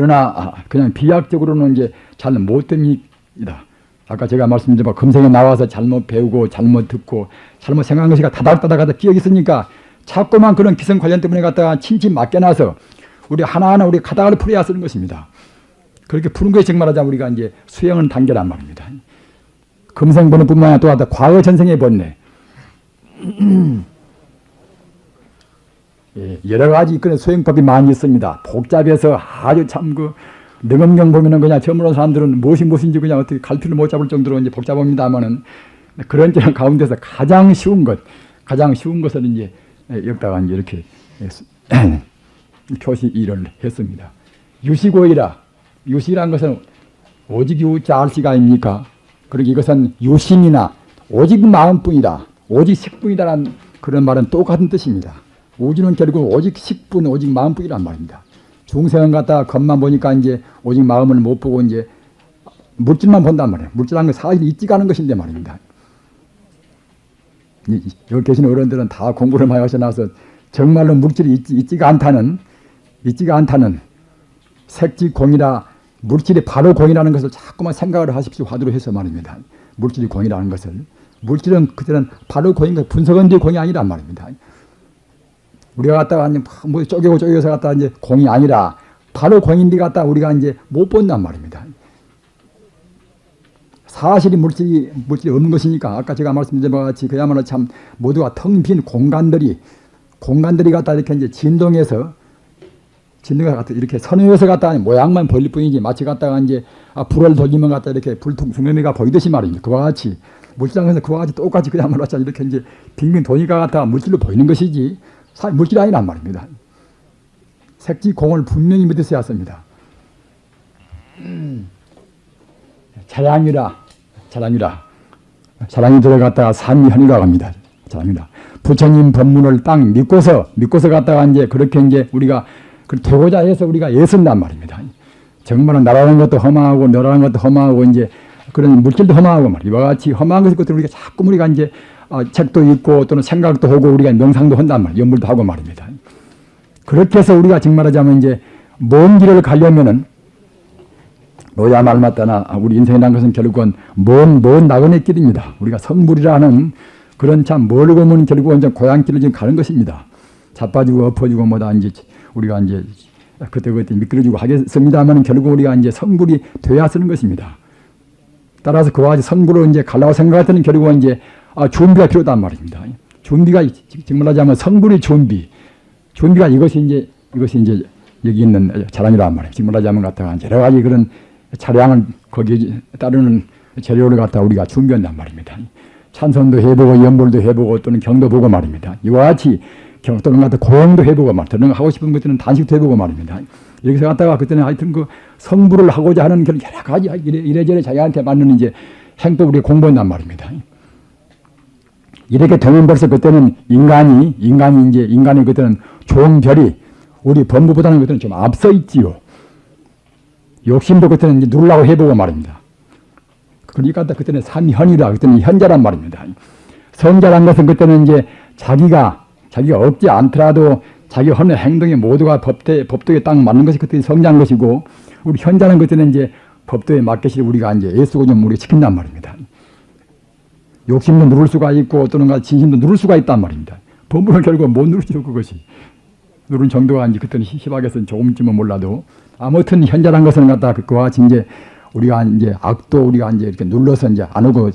그러나 그냥 비약적으로는 이제 잘 못 됩니다. 아까 제가 말씀드린 금생에 나와서 잘못 배우고 잘못 듣고 잘못 생각한 것이 다닥다닥하다 기억이 있으니까 자꾸만 그런 기성 관련 때문에 갖다가 친친 맡겨놔서 우리 하나하나 우리 가닥을 풀어야 쓰는 것입니다. 그렇게 푸는 것이 정말 하자면 우리가 이제 수행은 단계란 말입니다. 금생 번뇌 뿐만 아니라 또 과거 전생의 번뇌. 여러 가지 그런 수행법이 많이 있습니다. 복잡해서 아주 참 능엄경 보면은 그냥 처음 오는 사람들은 무엇인지 그냥 어떻게 갈피를 못 잡을 정도로 이제 복잡합니다만은 그런 가운데서 가장 쉬운 것을 이제 여기다가 이제 이렇게 표시 일을 했습니다. 유시고이라. 유시란 것은 오직 유자 알씨가 아닙니까? 그러니까 이것은 유심이나 오직 마음뿐이다. 오직 식뿐이다라는 그런 말은 똑같은 뜻입니다. 우주는 결국 오직 식뿐, 오직 마음뿐이란 말입니다. 중생은 갖다가 겉만 보니까 이제 오직 마음을 못 보고 이제 물질만 본단 말이에요. 물질한 건 사실 있지가 않은 것인데 말입니다. 여기 계신 어른들은 다 공부를 많이 하셔놔서 정말로 물질이 있지가 않다는 색지공이라 물질이 바로 공이라는 것을 자꾸만 생각을 하십시오. 화두로 해서 말입니다. 물질이 공이라는 것을. 물질은 그때는 바로 공인 것, 분석은 뒤 공이 아니란 말입니다. 우리가 갖다가 뭐 쪼개서 갖다가 이제 공이 아니라 바로 공인데 갖다가 우리가 이제 못 본단 말입니다. 사실이 물질이 없는 것이니까 아까 제가 말씀드린 바와 같이 그야말로 참 모두가 텅 빈 공간들이 갖다 이렇게 이제 진동해서 갖다 이렇게 선회해서 갖다가 모양만 보일 뿐이지 마치 갖다가 이제 불을 돌리면 갖다 이렇게 불투명미가 보이듯이 말입니다. 그와 같이 물질장에서 그와 같이 똑같이 그야말로 이렇게 이제 빙빙 도니까 갖다가 물질로 보이는 것이지 물질이 아니란 말입니다. 색지공을 분명히 믿으셔야 합니다. 자랑이 들어갔다가 삼위현이라고 합니다. 자랑이라. 부처님 법문을 딱 믿고서 갖다가 이제 그렇게 이제 우리가 되고자 해서 우리가 애쓴단 말입니다. 정말은 나라는 것도 험하고 너라는 것도 험하고 이제 그런 물질도 험하고 말이야. 이와 같이 험한 것들 우리가 자꾸 우리가 이제 책도 읽고 또는 생각도 하고 우리가 명상도 한단 말이에요. 연불도 하고 말입니다. 그렇게 해서 우리가 정말 하자면 이제 먼 길을 가려면은 노야 말 맞다나 우리 인생이라는 것은 결국은 먼 나그네 길입니다. 우리가 성불이라는 그런 참 멀고 먼 결국은 이제 고향길을 지금 가는 것입니다. 자빠지고 엎어지고 뭐다 이제 우리가 이제 그때 미끄러지고 하겠습니다만 결국 우리가 이제 성불이 돼야 쓰는 것입니다. 따라서 그와 같이 성불을 이제 가려고 생각할 때는 결국은 이제 준비가 필요하단 말입니다. 준비가 정말 하자면 성불의 준비가 이것이 이제 여기 있는 자랑이란 말이에요. 정말 하자면 갖다가 여러 가지 그런 차량을 거기에 따르는 재료를 갖다가 우리가 준비한단 말입니다. 찬선도 해보고 연불도 해보고 또는 경도 보고 말입니다. 이와 같이 또는 갖다 고행도 해보고 또는 하고 싶은 것들은 단식도 해보고 말입니다. 여기서 갖다가 그때는 하여튼 그 성불을 하고자 하는 여러 가지 이래저래 자기한테 맞는 이제 행법을 우리가 공부한단 말입니다. 이렇게 되면 벌써 그때는 인간이 그때는 종별이 우리 법무보다는 그때는 좀 앞서 있지요. 욕심도 그때는 이제 누르려고 해보고 말입니다. 그러니까 그때는 삼현이라 그때는 현자란 말입니다. 성자란 것은 그때는 이제 자기가 없지 않더라도 자기 하는 행동이 모두가 법도에 딱 맞는 것이 그때 성자인 것이고 우리 현자는 그때는 이제 법도에 맞게시 우리가 이제 애쓰고 좀 우리가 지킨단 말입니다. 욕심도 누를 수가 있고 또는 진심도 누를 수가 있단 말입니다. 법문을 결국 못 누르죠 그것이. 누른 정도가 이제 그때는 희박해서 조금쯤은 몰라도 아무튼 현자란 것은 갖다 그와 같이 이제 우리가 이제 악도 우리가 이제 이렇게 눌러서 이제 안 오고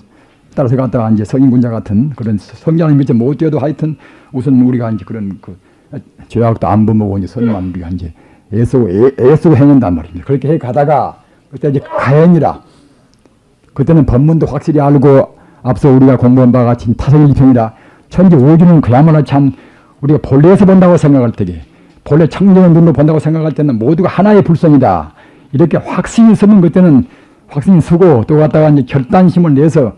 따라서 갖다가 이제 성인군자 같은 그런 성장을 미처 못 뛰어도 하여튼 우선 우리가 이제 그런 죄악도 안 범하고 이제 선만 우리가 이제 애쓰고 행한단 말입니다. 그렇게 해 가다가 그때 이제 가행이라 그때는 법문도 확실히 알고 앞서 우리가 공부한 바와 같이 타성일평이라 천지 우주는 그야말로 참 우리가 본래에서 본다고 생각할 때에 본래 청정한 눈으로 본다고 생각할 때는 모두가 하나의 불성이다. 이렇게 확신이 서면 그때는 확신이 서고 또 갖다가 이제 결단심을 내서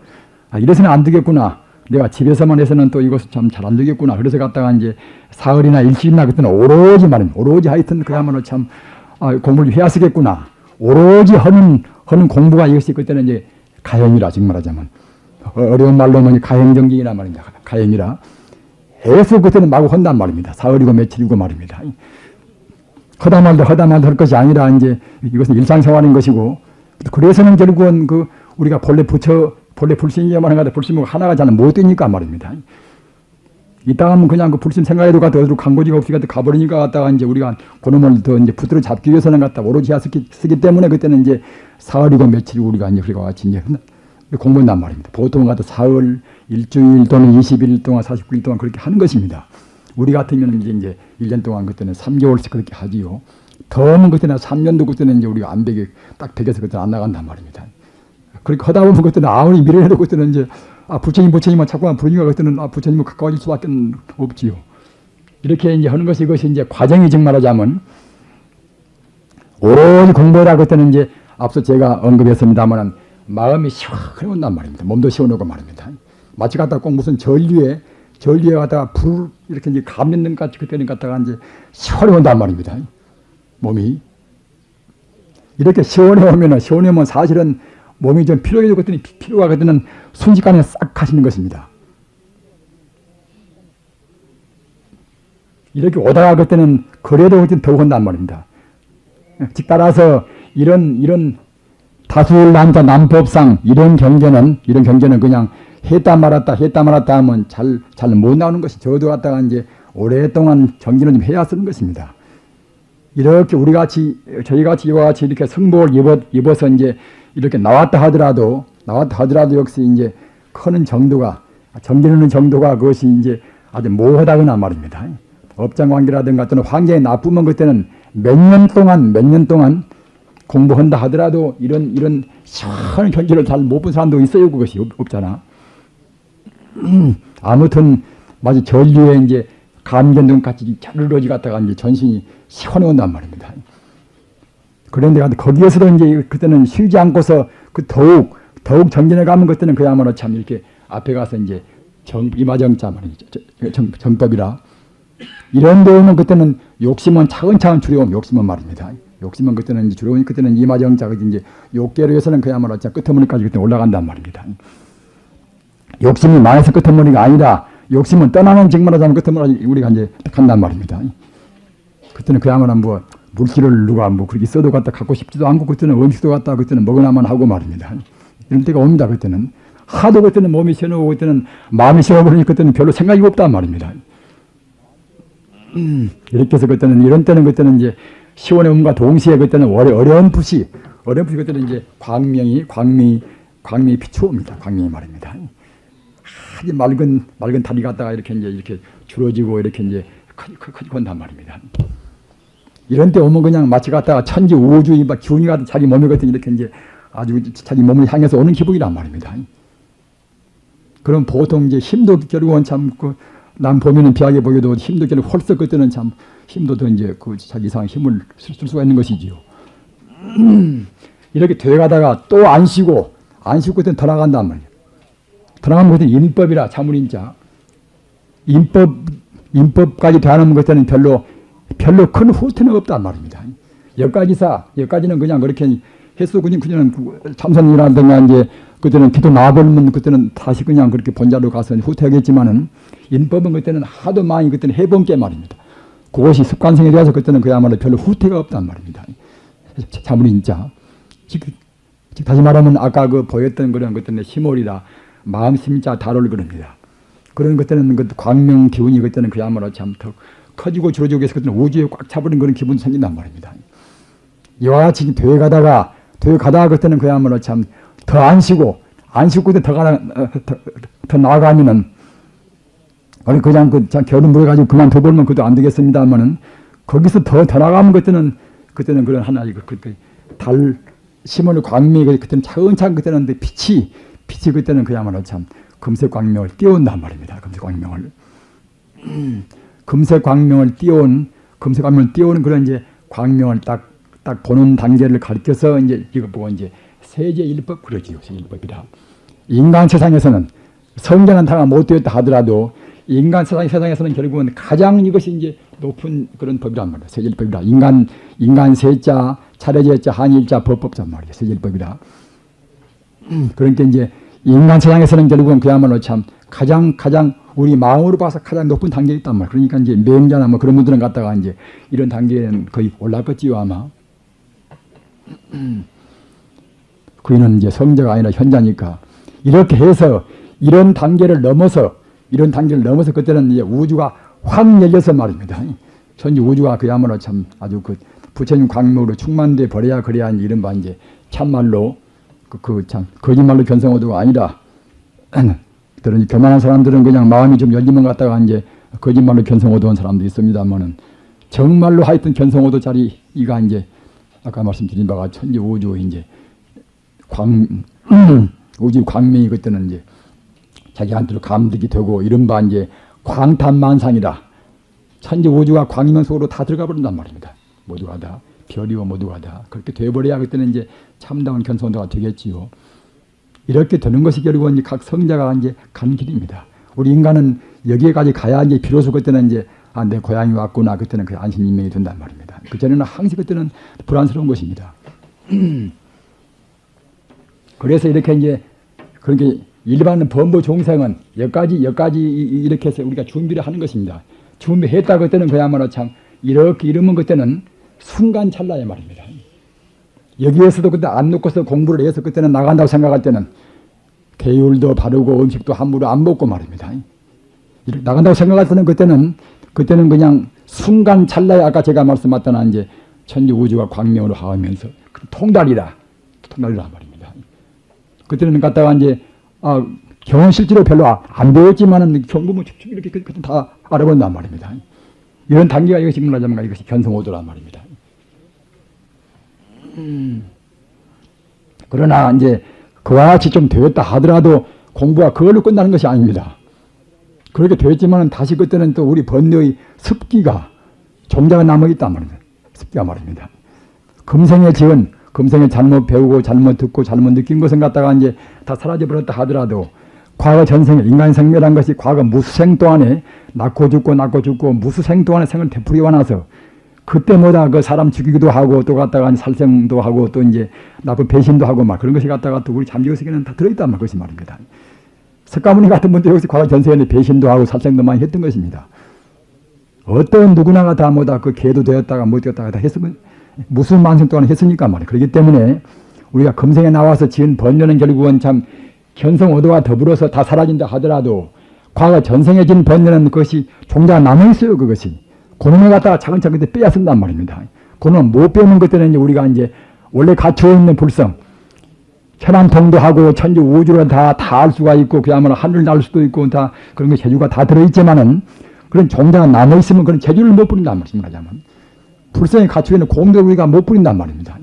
이래서는 안 되겠구나. 내가 집에서만 해서는 또 이것은 참 잘 안 되겠구나. 그래서 갖다가 이제 사흘이나 일주일이나 그때는 오로지 말입니다. 오로지 하여튼 그야말로 참 공부를 해야 쓰겠구나. 오로지 하는 공부가 이것이 그때는 이제 가행이라 지금 말하자면 어려운 말로는 가행정진이란 말입니다. 가행이라. 해서 그때는 마구 한단 말입니다. 사흘이고 며칠이고 말입니다. 허다 말도 할 것이 아니라 이제 이것은 일상생활인 것이고, 그래서는 결국은 그 우리가 본래 불신이야만 하는데 불신은 하나가 잘 못 되니까 말입니다. 이따 하면 그냥 그 불신 생각에도 갔다 어디로 간고지가 없이 갔다 가버리니까 갔다가 이제 우리가 그놈을 더 이제 붙들어 잡기 위해서는 갖다 오로지 쓰기 때문에 그때는 이제 사흘이고 며칠이고 우리가 이제 우리가 같이 이제 공부한단 말입니다. 보통은 갖다 사흘, 일주일 또는 20일 동안 49일 동안 그렇게 하는 것입니다. 우리 같으면 이제 1년 동안 그때는 3개월씩 그렇게 하지요. 더우면 그때는 3년도 그때는 이제 우리가 안백에 딱 백에서 그때 안 나간단 말입니다. 그렇게 하다 보면 그때는 아무리 미래를 해도 그때는 이제 부처님만 자꾸만 부르니까 그때는 부처님과 가까워질 수밖에 없지요. 이렇게 이제 하는 것이 이것이 이제 과정이 즉 말하자면 오로지 공부하다 그때는 이제 앞서 제가 언급했습니다만 마음이 시원해온단 말입니다. 몸도 시원하고 말입니다. 마치 갖다 꼭 무슨 전류에 갖다가 불 이렇게 이제 감는 것 같이 그때는 갖다가 이제 시원해온단 말입니다. 몸이 이렇게 시원해오면 사실은 몸이 좀 피로해지고 그랬더니 피로가 그때는 순식간에 싹 가시는 것입니다. 이렇게 오다가 그때는 그래도 그때는 더 온단 말입니다. 즉 따라서 이런 다수일남자 남법상 이런 경계는 그냥 했다 말았다 하면 잘 못 나오는 것이 저도 갖다가 이제 오랫동안 정진을 좀 해야 쓰는 것입니다. 이렇게 저희 같이 이와 같이 이렇게 성복을 입어서 이제 이렇게 나왔다 하더라도 역시 이제 크는 정도가, 정진하는 정도가 그것이 이제 아주 모호하다거나 말입니다. 업장 관계라든가 또는 환경이 나쁘면 그때는 몇 년 동안 공부한다 하더라도 이런 시원한 경지를 잘 못 본 사람도 있어요. 그것이 없잖아. 아무튼 마치 전류에 이제 감전등 같이 자르러지 갔다가 이제 전신이 시원해 온단 말입니다. 그런데 거기에서도 이제 그때는 쉬지 않고서 그 더욱 정진해 가면 그때는 그야말로 참 이렇게 앞에 가서 이제 이마정자 말이죠. 정법이라. 이런 데 오면 그때는 욕심은 차근차근 줄여오면 욕심은 말입니다. 욕심은 그때는 이제 줄여오니 그때는 이마정자가 이제 욕계로 해서는 그야말로 끝머리까지 그때 올라간단 말입니다. 욕심이 많아서 끝머리가 아니라 욕심은 떠나는 직만하자면 끝머리 우리가 이제 간단 말입니다. 그때는 그야말로 뭐 물기를 누가 뭐 그렇게 써도 갖다 갖고 싶지도 않고 그때는 음식도 갖다 그때는 먹으나만 하고 말입니다. 이런 때가 옵니다. 그때는 하도 그때는 몸이 시원하고 그때는 마음이 시원하니 그때는 별로 생각이 없단 말입니다. 이렇게 해서 그때는 이런 때는 그때는 이제 시원해옴과 동시에 그때는 어렴풋이 그때는 이제 광명이 비추옵니다. 광명이 말입니다. 아주 맑은 다리 갖다가 이렇게 줄어지고 이렇게 이제 크게 건단 말입니다. 이런 때 오면 그냥 마치 갖다가 천지 우주 기운이 같은 자기 몸에 같은 이렇게 이제 아주 자기 몸을 향해서 오는 기분이란 말입니다. 그럼 보통 이제 힘도 결국은 참 남 보면은 비하게 보여도 힘도 결국 홀썩 그때는 참 힘도 더 이제 그 자기 이상의 힘을 쓸 수가 있는 것이지요. 이렇게 되가다가 또 안 쉬고 그때는 더 나간단 말이에요. 더 나가면 그때는 인법이라 자문인자. 인법까지 대하는 것에는 별로 큰 후퇴는 없단 말입니다. 여기까지는 그냥 그렇게 해서 그냥 참선이라든가 이제 그때는 기도 나버리면 그때는 다시 그냥 그렇게 본자로 가서 후퇴하겠지만은 인법은 그때는 하도 많이 그때는 해본 게 말입니다. 그것이 습관성에 대해서 그때는 그야말로 별로 후퇴가 없단 말입니다. 자문인자. 즉 다시 말하면 아까 보였던 그런 그때는 심월이다. 마음 심자 다를 그럽니다. 그런 그때는 그 광명 기운이 그때는 그야말로 참 더 커지고 줄어지고 해서 그때는 우주에 꽉 차버린 그런 기분이 생긴단 말입니다. 이와 같이 되어 가다가 그때는 그야말로 참 더 안 쉬고 더 나아가면은 그냥 겨울은 물어가지고 그만 더 벌면 그것도 안 되겠습니다만은 거기서 더 나가면 그때는 그런 하나의 달 심을 광명이 그때는 차근차근 그때는 빛이 그때는 그야말로 참 금색 광명을 띄운단 말입니다. 금색 광명을 띄우는 그런 이제 광명을 딱 보는 단계를 가르쳐서 이제 이거 보고 이제 세제일법 그러지요. 세제일법이라. 인간 세상에서는 성전은 다가 못 되었다 하더라도 인간 세상에서는 결국은 가장 이것이 이제 높은 그런 법이란 말이에요. 세제일법이라. 인간 세자, 차례제자, 한일자, 법법자 말이에요. 세제일법이라. 그러니까 이제 인간 세상에서는 결국은 그야말로 참 가장 우리 마음으로 봐서 가장 높은 단계에 있단 말이에요. 그러니까 이제 맹자나 뭐 그런 분들은 갖다가 이제 이런 단계에는 거의 올랐겠지요, 아마. 그이는 이제 성자가 아니라 현자니까. 이렇게 해서 이런 단계를 넘어서 그때는 이제 우주가 확 열려서 말입니다. 전지 우주가 그야말로 참 아주 그 부처님 광명으로 충만돼 버려야 그래야 이런 바 이제 참말로 참 거짓말로 견성호도가 아니라 그런 교만한 사람들은 그냥 마음이 좀 열리면 갖다가 이제 거짓말로 견성호도한 사람도 있습니다만은 정말로 하여튼 견성호도 자리가 이제 아까 말씀드린 바가 천지 우주 이제 우주 광명이 그때는 이제 자기한테로 감득이 되고 이런 바 이제 광탄만상이라 천지 우주가 광명 속으로 다 들어가 버린단 말입니다. 모두가 다 별이고 모두가 다 그렇게 돼버려야 그때는 이제 참다운 견성호도가 되겠지요. 이렇게 되는 것이 결국은 이제 각 성자가 이제 간 길입니다. 우리 인간은 여기에까지 가야 이제 비로소 그때는 이제 내 고향이 왔구나 그때는 그 안심인명이 된단 말입니다. 그 전에는 항상 그때는 불안스러운 것입니다. 그래서 이렇게 이제 그렇게 일반 범부 종생은 여기까지 이렇게 해서 우리가 준비를 하는 것입니다. 준비했다 그때는 그야말로 참 이렇게 이러면 그때는 순간 찰나야 말입니다. 여기에서도 그때 안 놓고서 공부를 해서 그때는 나간다고 생각할 때는 계율도 바르고 음식도 함부로 안 먹고 말입니다. 이렇게 나간다고 생각할 때는 그때는 그냥 순간 찰나야 아까 제가 말씀했던 이제 천지 우주가 광명으로 하면서 통달이라 말입니다. 그때는 갔다가 이제 경험 실제로 별로 안 배웠지만은 경부문 축축 이렇게 그때 다 알아본단 말입니다. 이런 단계가 이것이 말하자면 이것이 견성호도란 말입니다. 그러나 이제 그와 같이 좀 되었다 하더라도 공부가 그걸로 끝나는 것이 아닙니다. 그렇게 되었지만 다시 그때는 또 우리 번뇌의 습기가 종자가 남아있단 말입니다. 습기가 말입니다. 금생에 지은 금생에 잘못 배우고 잘못 듣고 잘못 느낀 것은 갖다가 이제 다 사라져버렸다 하더라도 과거 전생에 인간 생멸한 것이 과거 무수생 동안에 낳고 죽고 무수생 동안에 생을 되풀이해 나서 그때마다 그 사람 죽이기도 하고 또 갖다가 살생도 하고 또 이제 나쁜 배신도 하고 막 그런 것이 갖다가 또 우리 잠재의식에는 다 들어있단 말 것이 말입니다. 석가모니 같은 분도 역시 과거 전생에 배신도 하고 살생도 많이 했던 것입니다. 어떤 누구나가 다 뭐다 그 개도 되었다가 못 되었다가 다 했으면 무슨 만생 동안 했으니까 말이에요. 그렇기 때문에 우리가 금생에 나와서 지은 번뇌는 결국은 참 견성오도와 더불어서 다 사라진다 하더라도 과거 전생에 지은 번뇌는 그것이 종자가 남아있어요. 그것이. 그놈을 갖다가 차근차근 빼앗는단 말입니다. 그놈 못 빼는 것들은 이제 우리가 이제 원래 갇혀있는 불성, 천안통도 하고 천지 우주를 다 알 수가 있고 그야말로 하늘을 날 수도 있고 다 그런 게 재주가 다 들어있지만은 그런 종자가 남아있으면 그런 재주를 못 부린단 말입니다. 불성에 갇혀있는 공덕을 우리가 못 부린단 말입니다.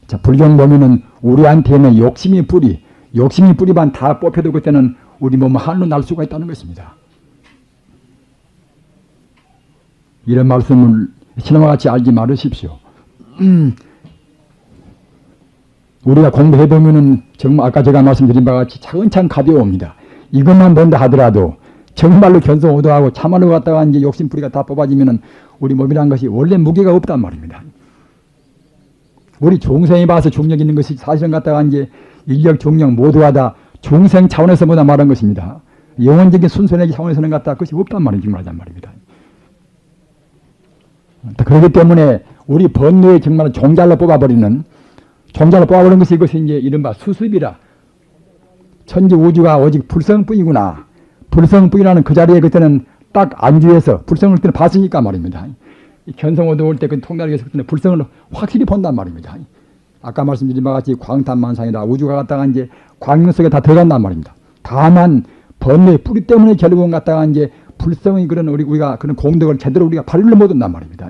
자, 불경 보면은 우리한테는 욕심이 뿌리만 다 뽑혀도 그때는 우리 몸은 하늘로 날 수가 있다는 것입니다. 이런 말씀을 신화와 같이 알지 말으십시오. 우리가 공부해보면은 정말 아까 제가 말씀드린 바와 같이 차근차근 가벼웁니다. 이것만 본다 하더라도 정말로 견성오도하고 참말로 갖다가 이제 욕심뿌리가 다 뽑아지면은 우리 몸이란 것이 원래 무게가 없단 말입니다. 우리 중생이 봐서 중력 있는 것이 사실은 갖다가 이제 인력, 중력 모두가 다 중생 차원에서 보다 말한 것입니다. 영원적인 순수내기 차원에서는 갖다가 그것이 없단 말이지 말하자는 말입니다. 그렇기 때문에 우리 번뇌에 정말 종잘로 뽑아버리는 것이 이것이 이제 이른바 수습이라. 천지 우주가 오직 불성뿐이구나. 불성뿐이라는 그 자리에 그때는 딱 안주해서 불성을 그때는 봤으니까 말입니다. 견성오도 올 때 그 통달에서 그때는 불성을 확실히 본단 말입니다. 아까 말씀드린 바와 같이 광탄만상이라 우주가 갖다가 이제 광명 속에 다 들어간단 말입니다. 다만 번뇌의 뿌리 때문에 결국은 갖다가 이제 불성의 그런 우리가 그런 공덕을 제대로 우리가 발휘를 못 한단 말입니다.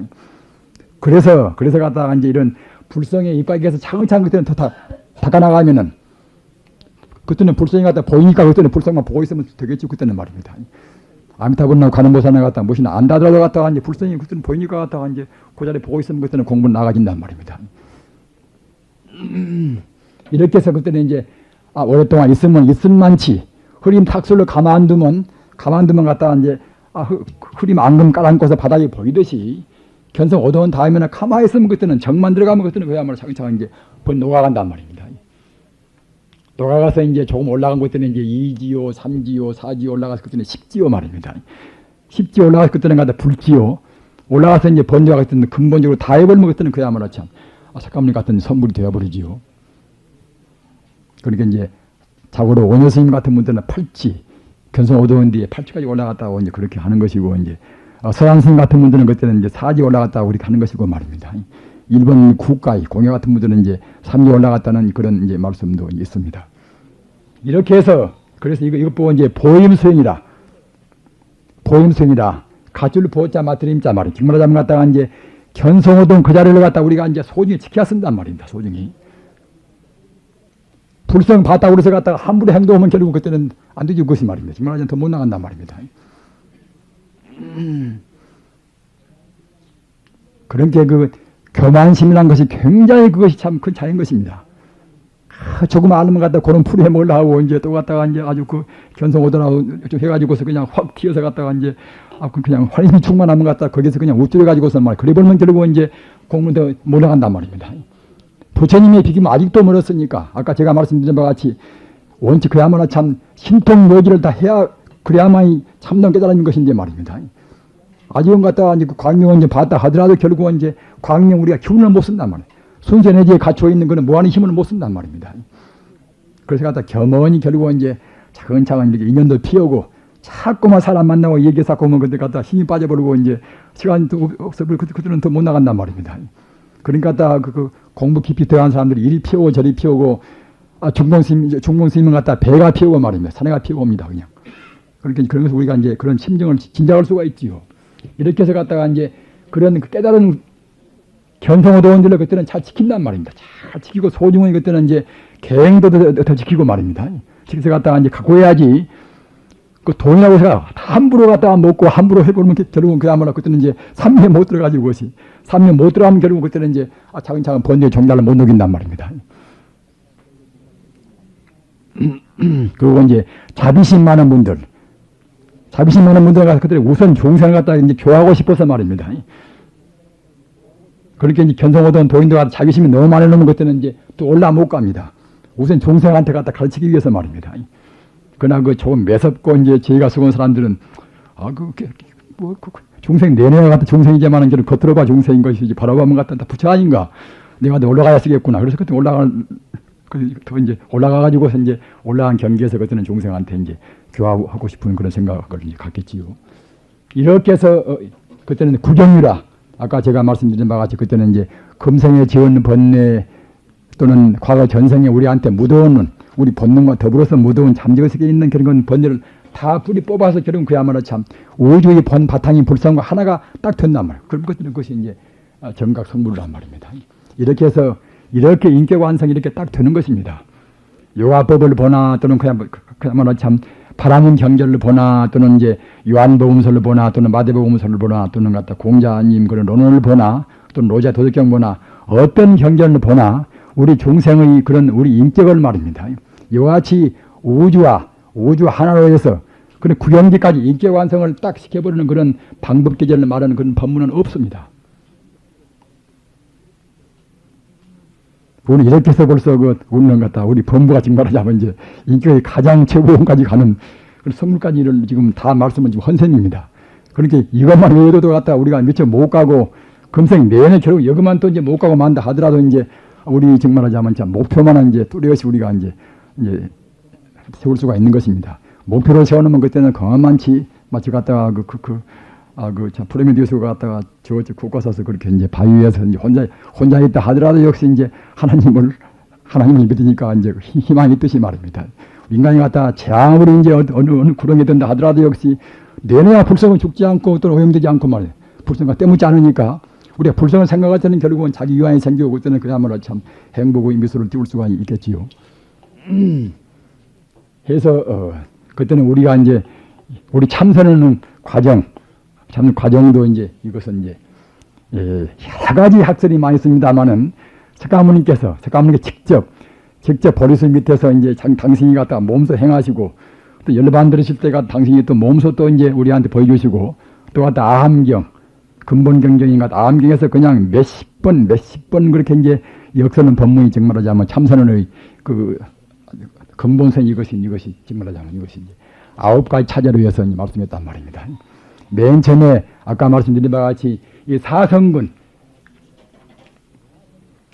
그래서 갖다가 이제 이런 불성의 이빨에서 차근차근 그때는 다 닦아나가면은 그때는 불성이 갖다 보이니까 그때는 불성만 보고 있으면 되겠지 그때는 말입니다. 아미타불나 관음보살나 갖다 무엇이나 안다더라도 갖다가 이제 불성이 그때는 보이니까 갖다가 이제 그 자리에 보고 있으면 그때는 공부는 나가진단 말입니다. 이렇게 해서 그때는 이제 오랫동안 있으면 있음만치 흐림 탁술로 가만두면 갖다가 이제 흐림 앙금 깔아앉고서 바닥이 보이듯이 견성 얻어온 다음에는 가만히 있으면 그때는 정만 들어가면 그때는 그야말로 차근차근 이제 녹아간단 말입니다. 또 가서 이제 조금 올라간 것들은 이제 2지요, 3지요, 4지요 올라가서 그때는 10지요 말입니다. 10지요 올라가서 그때는 가다 불지요. 올라가서 이제 번제와 같은 근본적으로 다 해버리면 그때는 그야말로 참 작가님 같은 선물이 되어버리지요. 그러니까 이제 자고로 원효 스님 같은 분들은 8지, 견성 오도원 뒤에 8지까지 올라갔다고 이제 그렇게 하는 것이고, 이제 서양 스님 같은 분들은 그때는 이제 4지 올라갔다고 그렇게 하는 것이고 말입니다. 일본 국가의 공예 같은 분들은 이제 3지 올라갔다는 그런 이제 말씀도 있습니다. 이렇게 해서 그래서 이것 보고 이제 보임수행이라, 보임수행이라 가출 보자 마트림자 말이 직문화자문 갖다가 이제 견성오동 그 자리를 갖다 우리가 이제 소중히 지켜야 쓴단 말입니다. 소중히. 불성 봤다고 그래서 갖다가 함부로 행동하면 결국 그때는 안 되지 그것이 말입니다. 직문화자는 더 못 나간단 말입니다. 그러니까 그 교만심이라는 것이 굉장히 그것이 참 큰 차이인 것입니다. 조금 알면 갖다 그런 풀이 해먹으려고 하고 이제 또 갖다가 이제 아주 그 견성오더라고 좀 해가지고서 그냥 확 튀어서 갖다가 이제 그냥 환심이 충만하면 갖다 거기서 그냥 우쭐해가지고서 말 그래 보면 결국 이제 공부는 더 못 나간단 말입니다. 부처님의 비기면 아직도 멀었으니까 아까 제가 말씀드린 바와 같이 원칙 그야말로 참 신통묘지를 다 해야 그래야만이 참된 깨달음인 것인데 말입니다. 아직은 갖다가 이제 광명을 이제 봤다 하더라도 결국은 이제 광명 우리가 힘을 못 쓴단 말이에요. 순전해지에 갖추어 있는 그는 무한한 힘을 못 쓴단 말입니다. 그래서 갖다 겸허히 결국은 이제 차근차근 이렇게 인연도 피우고 자꾸만 사람 만나고 얘기 쌓고 오면 그때 갖다 힘이 빠져버리고 이제 시간도 없어 그들은 더 못 나간단 말입니다. 그러니까 갖다 그 공부 깊이 들어간 사람들이 이리 피우고 저리 피우고 중공스님은 갖다 배가 피우고 말입니다. 사내가 피우고 옵니다. 그냥. 그러니까 그러면서 우리가 이제 그런 심정을 진작할 수가 있지요. 이렇게 해서 갖다가 이제 그런 깨달은 견성오도원들을 그때는 잘 지킨단 말입니다. 잘 지키고 소중히 그때는 이제 계행도 더 지키고 말입니다. 그래서 갖다가 이제 갖고 해야지 그 돈이라고 해서 함부로 갖다가 먹고 함부로 해버리면 결국은 그야말로 그때는 이제 삼면 못 들어가지고 그것이 삼면 못 들어가면 결국은 그때는 이제 차근차근 번뇌의 종달을 못 녹인단 말입니다. 그리고 이제 자비심 많은 분들 가서 그때 우선 종생을 갖다가 이제 교하고 싶어서 말입니다. 그렇게 이제 견성오던 도인들 갖다 자비심이 너무 많이 넘으면 그때는 이제 또 올라 못 갑니다. 우선 종생한테 갖다 가르치기 위해서 말입니다. 그러나 그 조금 매섭고 이제 제가 쓰고 온 사람들은 종생 내내가 갖다 종생이지만은 저는 겉으로 봐 종생인 것이지 바라보면 갖다 다 부처 아닌가. 내가 올라가야 쓰겠구나. 그래서 그때 더 이제 올라가가지고서 이제 올라간 경계에서 그때는 종생한테 이제 교화하고 싶은 그런 생각을 이제 갖겠지요. 이렇게 해서 그때는 구경유라. 아까 제가 말씀드린 바와 같이 그때는 이제 금생에 지은 번뇌 또는 과거 전생에 우리한테 묻어오는 우리 본능과 더불어서 묻어온 잠재의 세계에 있는 그런 번뇌를 다 뿌리 뽑아서 결국 그야말로 참 우주의 본 바탕이 불성과 하나가 딱 된단 말이에요. 그것이 이제 정각 성불이란 말입니다. 이렇게 해서 이렇게 인격 완성이 이렇게 딱 되는 것입니다. 요가법을 보나 또는 그야말로 참 바라문 경전을 보나 또는 이제 요한복음서를 보나 또는 마태복음서를 보나 또는 갖다 공자님 그런論文을 보나 또는 로자 도덕경 보나 어떤 경전을 보나 우리 중생의 그런 우리 인격을 말입니다. 이와 같이 우주 하나로 해서 그런 구경지까지 인격 완성을 딱 시켜버리는 그런 방법 계절을 말하는 그런 법문은 없습니다. 우리 이렇게 해서 벌써 우리는 갖다 우리 법부가 지금 말하자면 이제 인격의 가장 최고까지 가는 그런 성물까지를 지금 다 말씀은 지금 헌셈입니다. 그러니까 이것만 외에도 갖다 우리가 미처 못 가고 금생 내내 결국 여기만 또 이제 못 가고 만다 하더라도 이제 우리 지금 말하자면 참 목표만은 이제 뚜렷이 우리가 이제 세울 수가 있는 것입니다. 목표를 세워놓으면 그때는 건만치 마치 갖다가 참 프레미디우스가 갖다가 저쪽 국가 사서 그렇게 이제 바위 위에서 이제 혼자 있다 하더라도 역시 이제 하나님을 믿으니까 이제 희망이 있듯이 말입니다. 인간이 갖다 아무리 이제 어느 구렁에 든다 하더라도 역시 내내야 불성은 죽지 않고 또는 오염되지 않고 말이에요. 불성과 때묻지 않으니까 우리가 불성을 생각할 때는 결국은 자기 유한이 생기고 그때는 그야말로 참 행복의 미소를 띄울 수가 있겠지요. 해서 그때는 우리가 이제 우리 참선하는 과정도 이제 이것은 이제 여러 가지 학설이 많이 있습니다만은 석가모니께서 직접 보리수 밑에서 이제 당신이 갖다가 몸소 행하시고 또 열반 들으실 때가 당신이 또 몸소 또 이제 우리한테 보여주시고 또 갖다 아함경 근본경전인가 아함경에서 그냥 몇십 번 그렇게 이제 역서는 법문이 정말하자면 참선의 근본성 이것이 지금 말하자면 이것이 이제 9가지 차제로 해서 말씀했단 말입니다. 맨 처음에 아까 말씀드린 바와 같이 이 사성근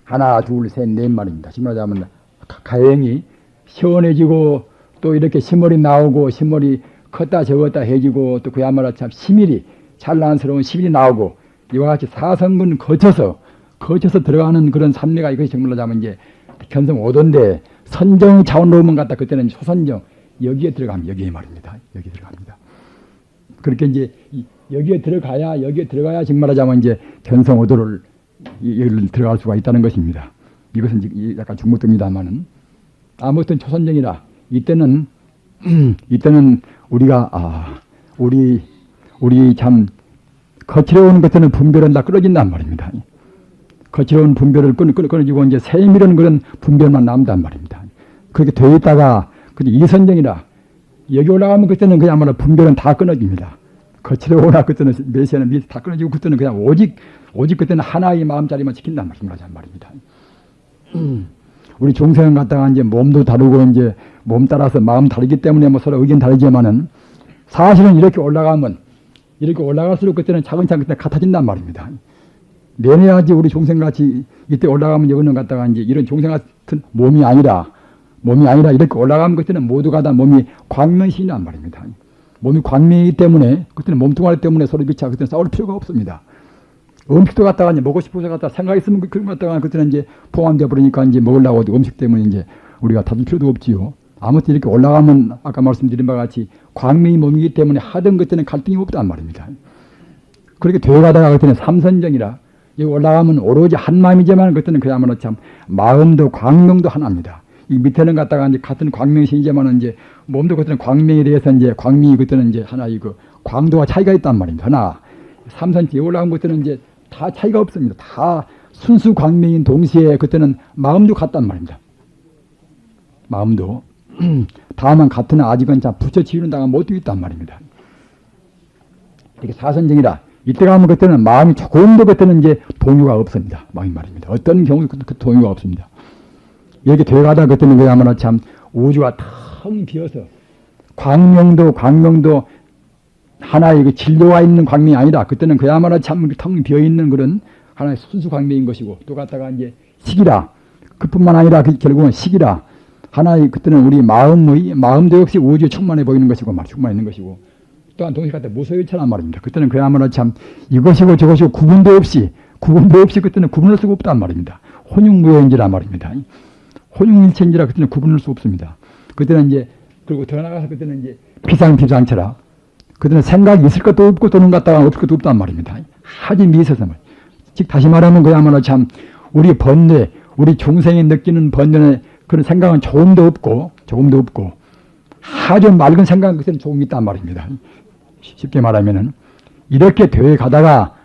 하나, 둘, 셋, 넷 말입니다. 지금 말하자면 가행이 시원해지고 또 이렇게 심혈이 나오고 심혈이 컸다 적었다 해지고 또 그야말로 참 시밀이 찬란스러운 시밀이 나오고 이와 같이 사성근 거쳐서 들어가는 그런 산례가 이것이 정말로 자면 이제 견성 5도인데 선정 차원로만 갖다 그때는 초선정 여기에 들어갑니다. 여기에 말입니다. 여기 들어갑니다. 그렇게 이제 여기에 들어가야 정말하자면 이제 견성 5도를 여기를 들어갈 수가 있다는 것입니다. 이것은 약간 중국도입니다만은 아무튼 초선정이라 이때는 우리가 우리 참 거칠어오는 것들은 분별은 다 끊어진단 말입니다. 거칠어온 분별을 끊어지고 이제 세밀한 그런 분별만 남단 말입니다. 그렇게 되어 있다가 이선정이라 여기 올라가면 그때는 그야말로 분별은 다 끊어집니다. 거칠어오나 그때는 메시아는 밑에 다 끊어지고 그때는 그냥 오직 그때는 하나의 마음자리만 지킨단 말입니다. 우리 중생은 갖다가 이제 몸도 다르고 이제 몸 따라서 마음 다르기 때문에 뭐 서로 의견 다르지만은 사실은 이렇게 올라갈수록 그때는 차근차근 같아진단 말입니다. 내내야지 우리 종생같이 이때 올라가면 여기는 갖다가 이제 이런 종생 같은 몸이 아니라 이렇게 올라가면 그때는 모두가 다 몸이 광명신이란 말입니다. 몸이 광명이기 때문에 그때는 몸뚱아리 때문에 서로 비차 그때는 싸울 필요가 없습니다. 음식도 갖다가 이제 먹고 싶어서 갖다가 생각 있으면 그런 거 갖다가 그때는 이제 포함되어 버리니까 이제 먹으려고 음식 때문에 이제 우리가 다툴 필요도 없지요. 아무튼 이렇게 올라가면 아까 말씀드린 바와 같이 광명이 몸이기 때문에 하던 그때는 갈등이 없단 말입니다. 그렇게 되어가다가 그때는 삼선정이라 여기 올라가면 오로지 한 마음이지만 그때는 그야말로 참 마음도 광명도 하나입니다. 이 밑에는 갖다가 이제 같은 광명신이지만 이제 몸도 그때는 광명에 대해서 이제 광명이 그때는 이제 하나 이거 광도와 차이가 있단 말입니다. 하나 삼선지에 올라간 것들은 이제 다 차이가 없습니다. 다 순수 광명인 동시에 그때는 마음도 같단 말입니다. 마음도 다만 같으나 아직은 참 붙여지우는 당은 못 되겠단 말입니다. 이렇게 사선정이라 이때 가면 그때는 마음이 조금도 그때는 이제 동요가 없습니다. 마음이 말입니다. 어떤 경우 그 동요가 없습니다. 이렇게 되어가다 그때는 그야말로 참 우주가 텅 비어서 광명도 하나의 그 진료가 있는 광명이 아니라 그때는 그야말로 참 텅 비어 있는 그런 하나의 순수 광명인 것이고 또 갖다가 이제 식이라 그뿐만 아니라 결국은 식이라 하나의 그때는 우리 마음도 역시 우주에 충만해 보이는 것이고 충만해 있는 것이고 또한 동시에 갖다 무소유처란 말입니다. 그때는 그야말로 참 이것이고 저것이고 구분도 없이 그때는 구분할 수가 없단 말입니다. 혼육무효인지란 말입니다. 혼육일체인지라 그때는 구분할 수 없습니다. 그때는 이제 그리고 더 나가서 그때는 이제 비상처라 그때는 생각이 있을 것도 없고 또는 갖다가 없을 것도 없단 말입니다. 하지 미있어서 말. 즉 다시 말하면 그야말로 참 우리 번뇌, 우리 중생이 느끼는 번뇌의 그런 생각은 조금도 없고 아주 맑은 생각은 그때는 조금 있단 말입니다. 쉽게 말하면은 이렇게 되어 가다가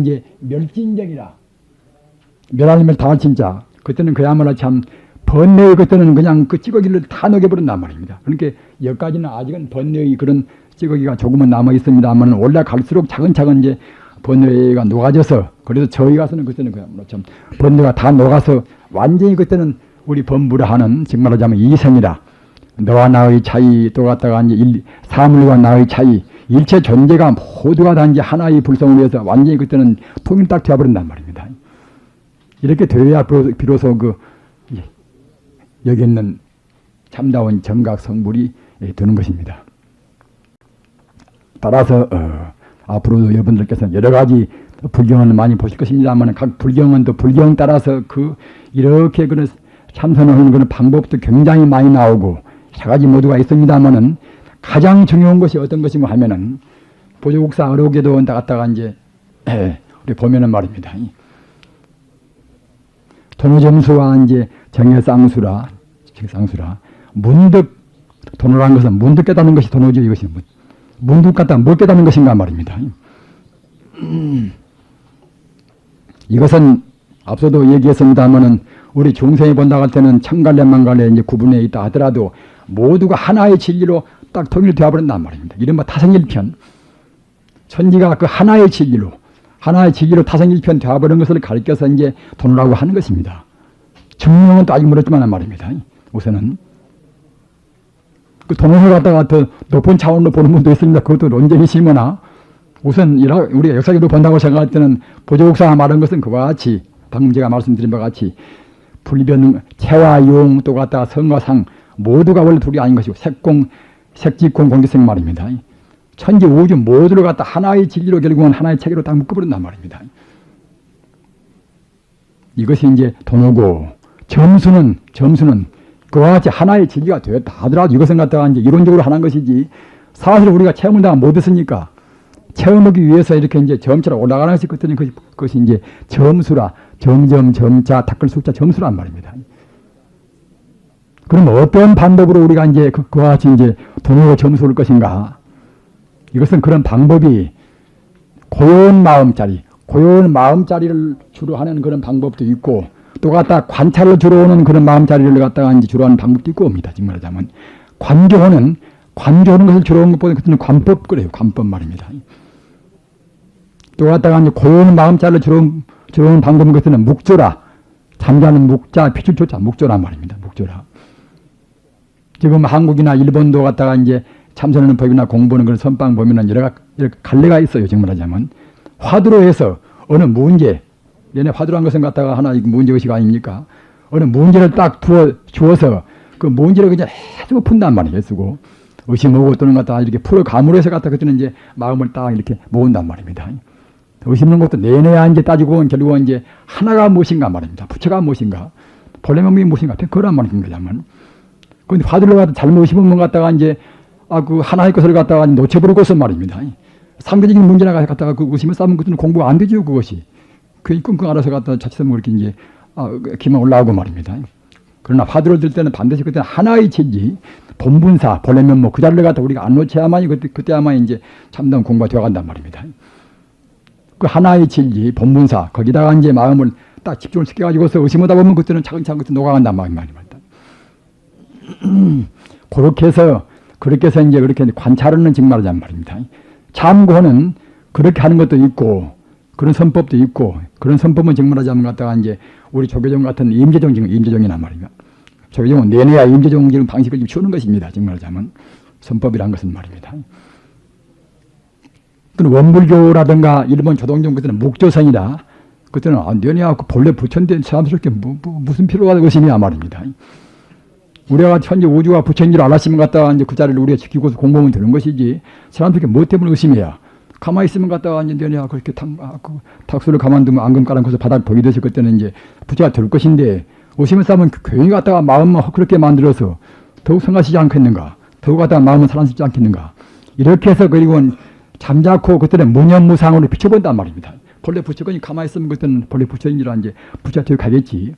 이제 멸진정이라 멸하면 당할 진짜 그때는 그야말로 참 번뇌의 그때는 그냥 그 찌꺼기를 다 녹여버린단 말입니다. 그러니까 여기까지는 아직은 번뇌의 그런 찌꺼기가 조금은 남아 있습니다만 올라갈수록 차근차근 이제 번뇌가 녹아져서 그래서 저희 가서는 그때는 그야말로 참 번뇌가 다 녹아서 완전히 그때는 우리 범부라 하는 정말로 하자면 이성이라 너와 나의 차이 또 갖다가 이제 사물과 나의 차이 일체 존재가 모두가 다 이제 하나의 불성을 위해서 완전히 그때는 통일 딱 되어버린단 말입니다. 이렇게 되어야 비로소 여기 있는 참다운 정각 성불이 되는 것입니다. 따라서 앞으로도 여러분들께서는 여러 가지 불경은 많이 보실 것입니다만 각 불경은 또 불경 따라서 이렇게 그런 참선하는 그런 방법도 굉장히 많이 나오고 여러 가지 모두가 있습니다만은 가장 중요한 것이 어떤 것인가 하면은 보조국사 어록에도 나갔다가 이제 우리 보면은 말입니다. 도노점수와 이제 정해쌍수라 문득 도노라는 것은 문득 깨닫는 것이 도노죠. 이것이 문득 갖다 뭘 깨닫는 것인가 말입니다. 이것은 앞서도 얘기했습니다만은 우리 중생이 본다 할 때는 천갈래 만갈래 이제 구분해 있다 하더라도 모두가 하나의 진리로 딱 통일되어 버린단 말입니다. 이른바 타성일편. 천지가 그 하나의 진리로 타성일편 되어 버린 것을 가르쳐서 이제 도노라고 하는 것입니다. 증명은 또 아직 멀었지만 말입니다. 우선은 그 동영을 갖다가 더 높은 차원으로 보는 분도 있습니다. 그것도 논쟁이 심으나 우선 우리가 역사적으로 본다고 생각할 때는 보조국사가 말한 것은 그와 같이 방금 제가 말씀드린 바와 같이 불변, 체와 용 또 갖다가 성과 상 모두가 원래 둘이 아닌 것이고 색지공, 공기성 말입니다. 천지 우주 모두를 갖다 하나의 진리로 결국은 하나의 체계로 딱 묶어버린단 말입니다. 이것이 이제 도노고 점수는 그와 같이 하나의 진리가 되었다 하더라도 이것은 갖다가 이제 이론적으로 하는 것이지 사실 우리가 체험을 다 못했으니까 체험하기 위해서 이렇게 이제 점처럼 올라가는 것이 그것이 이제 점수라 점점 점자 닦을 숫자 점수란 말입니다. 그럼 어떤 방법으로 우리가 이제 그와 같이 이제 도노고 점수를 것인가? 이것은 그런 방법이 고요한 마음자리를 주로 하는 그런 방법도 있고 또 갖다 관찰로 주로 오는 그런 마음자리를 갖다가 이제 주로 하는 방법도 있고 옵니다. 지금 말하자면 관조하는 것을 주로 하는 것보다 그때는 관법 그래요. 관법 말입니다. 또 갖다가 이제 고요한 마음자리를 주로 하는 방법은 그때는 묵조라 잠자는 묵자 피줄 조자 묵조란 말입니다. 묵조라. 지금 한국이나 일본도 갖다가 이제 참선하는 법이나 공부하는 그런 선방 보면은 여러 갈래가 있어요. 지금 말하자면 화두로 해서 어느 문제 얘네 화두란 것은 갖다가 하나 문제의식 아닙니까? 어느 문제를 딱 주어서 그 문제를 그냥 해주고 푼단 말이에요. 쓰고 의심하고 또는 갖다가 이렇게 풀어 감으로 해서 갖다가 그때는 이제 마음을 딱 이렇게 모은단 말입니다. 의심하는 것도 내내야 이제 따지고 결국은 이제 하나가 무엇인가 말입니다. 부처가 무엇인가 본래 명명이 무엇인가 그런 말입니다. 근데 화두를 갖다 잘못 의심하면 갖다가 이제 그 하나의 것을 갖다가 놓쳐버리고서 말입니다. 상대적인 문제나 갖다가 그 의심을 쌓으면 그때는 공부가 안 되죠. 그것이. 괜히 끙끙 알아서 갖다가 자칫하면 이렇게 이제 기만 올라오고 말입니다. 그러나 화두를 들 때는 반드시 그때는 하나의 진리, 본분사, 본래 면목 그 자리를 갖다 우리가 안 놓쳐야만이 그때야만 이제 참다운 공부가 되어간단 말입니다. 그 하나의 진리, 본분사 거기다가 이제 마음을 딱 집중을 시켜가지고서 의심하다 보면 그때는 차근차근 녹아간단 말입니다. 그렇게 해서 이제 그렇게 관찰하는 직말하자는 말입니다. 참고는 그렇게 하는 것도 있고 그런 선법도 있고 그런 선법은 직말하자면 갖다가 이제 우리 조계종 같은 임재종이란 말입니다. 조계종은 내내야 임재종 방식을 치우는 것입니다. 직말하자면 선법이란 것은 말입니다. 원불교라든가 일본 조동종 그때는 묵조선이다. 그때는 내내야 본래 부처인데 사람스럽게 무슨 필요가 의심이야 말입니다. 우리가 현재 우주가 부처인 줄 알았으면 갖다가 이제 그 자리를 우리가 지키고서 공부하면 되는 것이지 사람들께 뭐 때문에 의심해야 가만히 있으면 갖다가 이제 내내 그렇게 탁수를 가만두면 앙금 깔아놓고서 바닥 보이듯이 그때는 이제 부처가 될 것인데 의심을 쌓으면 괜히 갖다가 마음만 그렇게 만들어서 더욱 성가시지 않겠는가 더욱 갖다가 마음은 사랑스럽지 않겠는가 이렇게 해서 그리고 잠자코 그때는 무념무상으로 비춰본단 말입니다. 본래 부처가 가만히 있으면 그때는 본래 부처인이라 이제 부처가 되어 가겠지.